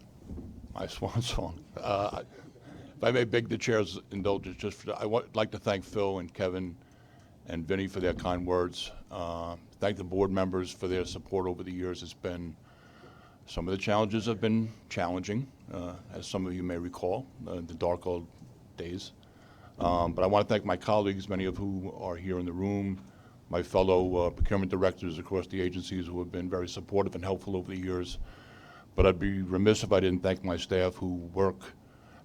My swan song. If I may beg the chair's indulgence, I would like to thank Phil and Kevin and Vinny for their kind words. Thank the board members for their support over the years. Some of the challenges have been challenging, as some of you may recall, the dark old days. But I want to thank my colleagues, many of whom are here in the room, my fellow procurement directors across the agencies who have been very supportive and helpful over the years. But I'd be remiss if I didn't thank my staff who work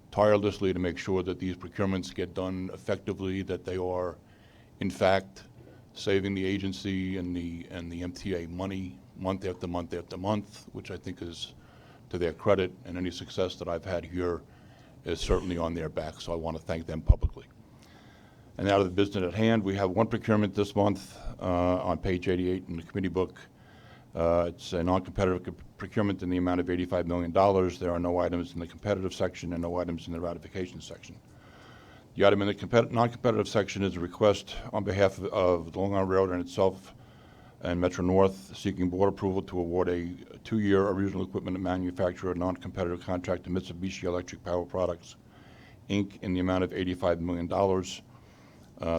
tirelessly to make sure that these procurements get done effectively, that they are, in fact, saving the agency and the MTA money month after month after month, which I think is to their credit, and any success that I've had here is certainly on their back, so I want to thank them publicly. And out of the business at hand, we have one procurement this month on page 88 in the committee book. It's a non-competitive procurement in the amount of $85 million. There are no items in the competitive section and no items in the ratification section. The item in the non-competitive section is a request on behalf of the Long Island Railroad and itself and Metro North seeking board approval to award a 2-year original equipment manufacturer non-competitive contract to Mitsubishi Electric Power Products, Inc. in the amount of $85 million.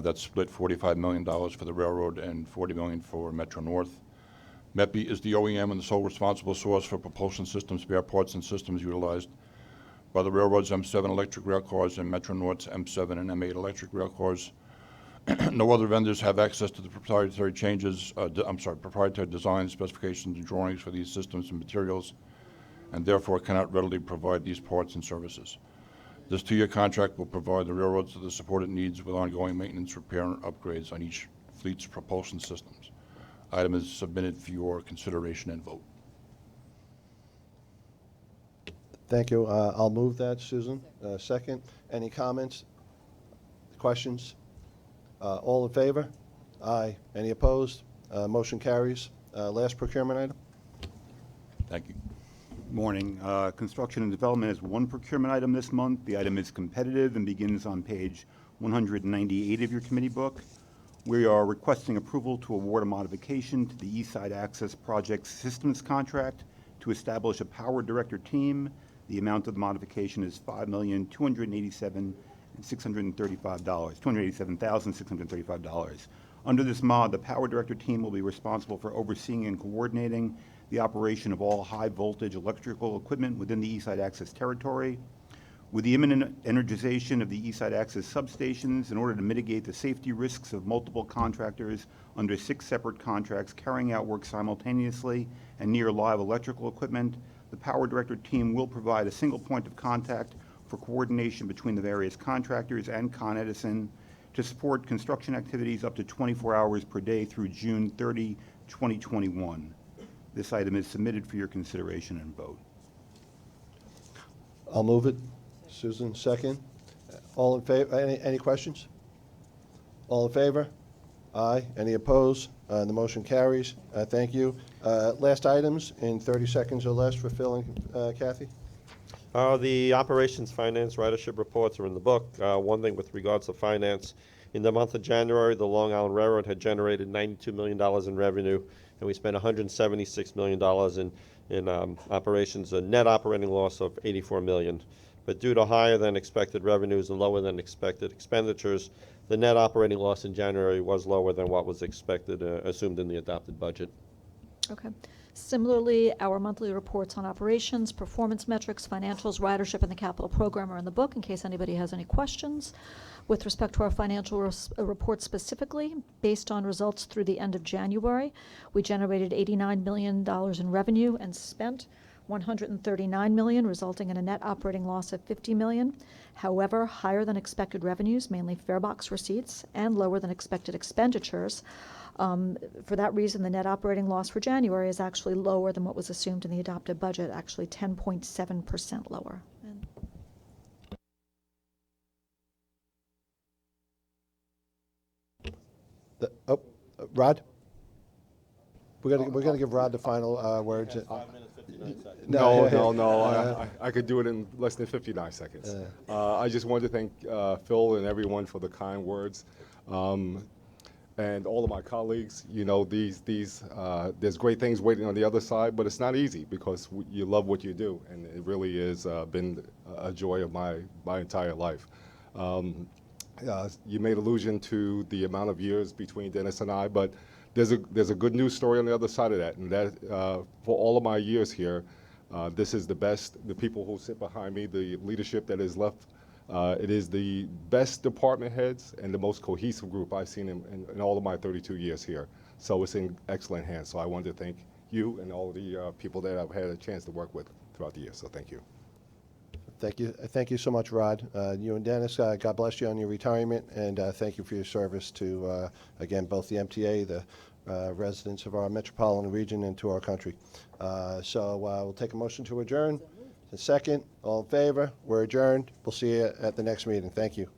That's split $45 million for the railroad and $40 million for Metro North. MEPI is the OEM and the sole responsible source for propulsion systems, spare parts, and systems utilized by the railroad's M7 electric rail cars and Metro North's M7 and M8 electric rail cars. No other vendors have access to the proprietary proprietary design specifications and drawings for these systems and materials, and therefore cannot readily provide these parts and services. This 2-year contract will provide the railroads with the support it needs with ongoing maintenance, repair, and upgrades on each fleet's propulsion systems. Item is submitted for your consideration and vote. Thank you. I'll move that, Susan. Second. Any comments? Questions? All in favor? Aye. Any opposed? Motion carries. Last procurement item? Thank you. Morning. Construction and Development has one procurement item this month. The item is competitive and begins on page 198 of your committee book. We are requesting approval to award a modification to the East Side Access Project Systems contract to establish a power director team. The amount of the modification is $287,635. Under this mod, the power director team will be responsible for overseeing and coordinating the operation of all high-voltage electrical equipment within the East Side Access territory. With the imminent energization of the East Side Access substations, in order to mitigate the safety risks of multiple contractors under 6 separate contracts carrying out work simultaneously and near live electrical equipment, the power director team will provide a single point of contact for coordination between the various contractors and Con Edison to support construction activities up to 24 hours per day through June 30, 2021. This item is submitted for your consideration and vote. I'll move it. Susan, second. All in favor? Any questions? All in favor? Aye. Any opposed? The motion carries. Thank you. Last items in 30 seconds or less for Phil and Kathy. The operations finance ridership reports are in the book. One thing with regards to finance, in the month of January, the Long Island Railroad had generated $92 million in revenue, and we spent $176 million in operations, a net operating loss of $84 million. but due to higher than expected revenues and lower than expected expenditures, the net operating loss in January was lower than what was expected, assumed in the adopted budget. Okay. Similarly, our monthly reports on operations, performance metrics, financials, ridership, and the capital program are in the book in case anybody has any questions. With respect to our financial report specifically, based on results through the end of January, we generated $89 million in revenue and spent $139 million, resulting in a net operating loss of $50 million. However, higher than expected revenues, mainly fare box receipts, and lower than expected expenditures. For that reason, the net operating loss for January is actually lower than what was assumed in the adopted budget, actually 10.7% lower. Rod? We're gonna give Rod the final words. 5 minutes, 59 seconds. No. I could do it in less than 59 seconds. I just wanted to thank Phil and everyone for the kind words. And all of my colleagues, you know, there's great things waiting on the other side, but it's not easy because you love what you do, and it really has been a joy of my entire life. You made allusion to the amount of years between Dennis and I, but there's a good news story on the other side of that, and that for all of my years here, this is the best. The people who sit behind me, the leadership that is left. It is the best department heads and the most cohesive group I've seen in all of my 32 years here. So it's in excellent hands. So I wanted to thank you and all of the people that I've had a chance to work with throughout the year. So thank you. Thank you so much, Rod. You and Dennis, God bless you on your retirement, and thank you for your service to, again, both the MTA, the residents of our metropolitan region, and to our country. So we'll take a motion to adjourn. A second, all in favor, we're adjourned. We'll see you at the next meeting. Thank you.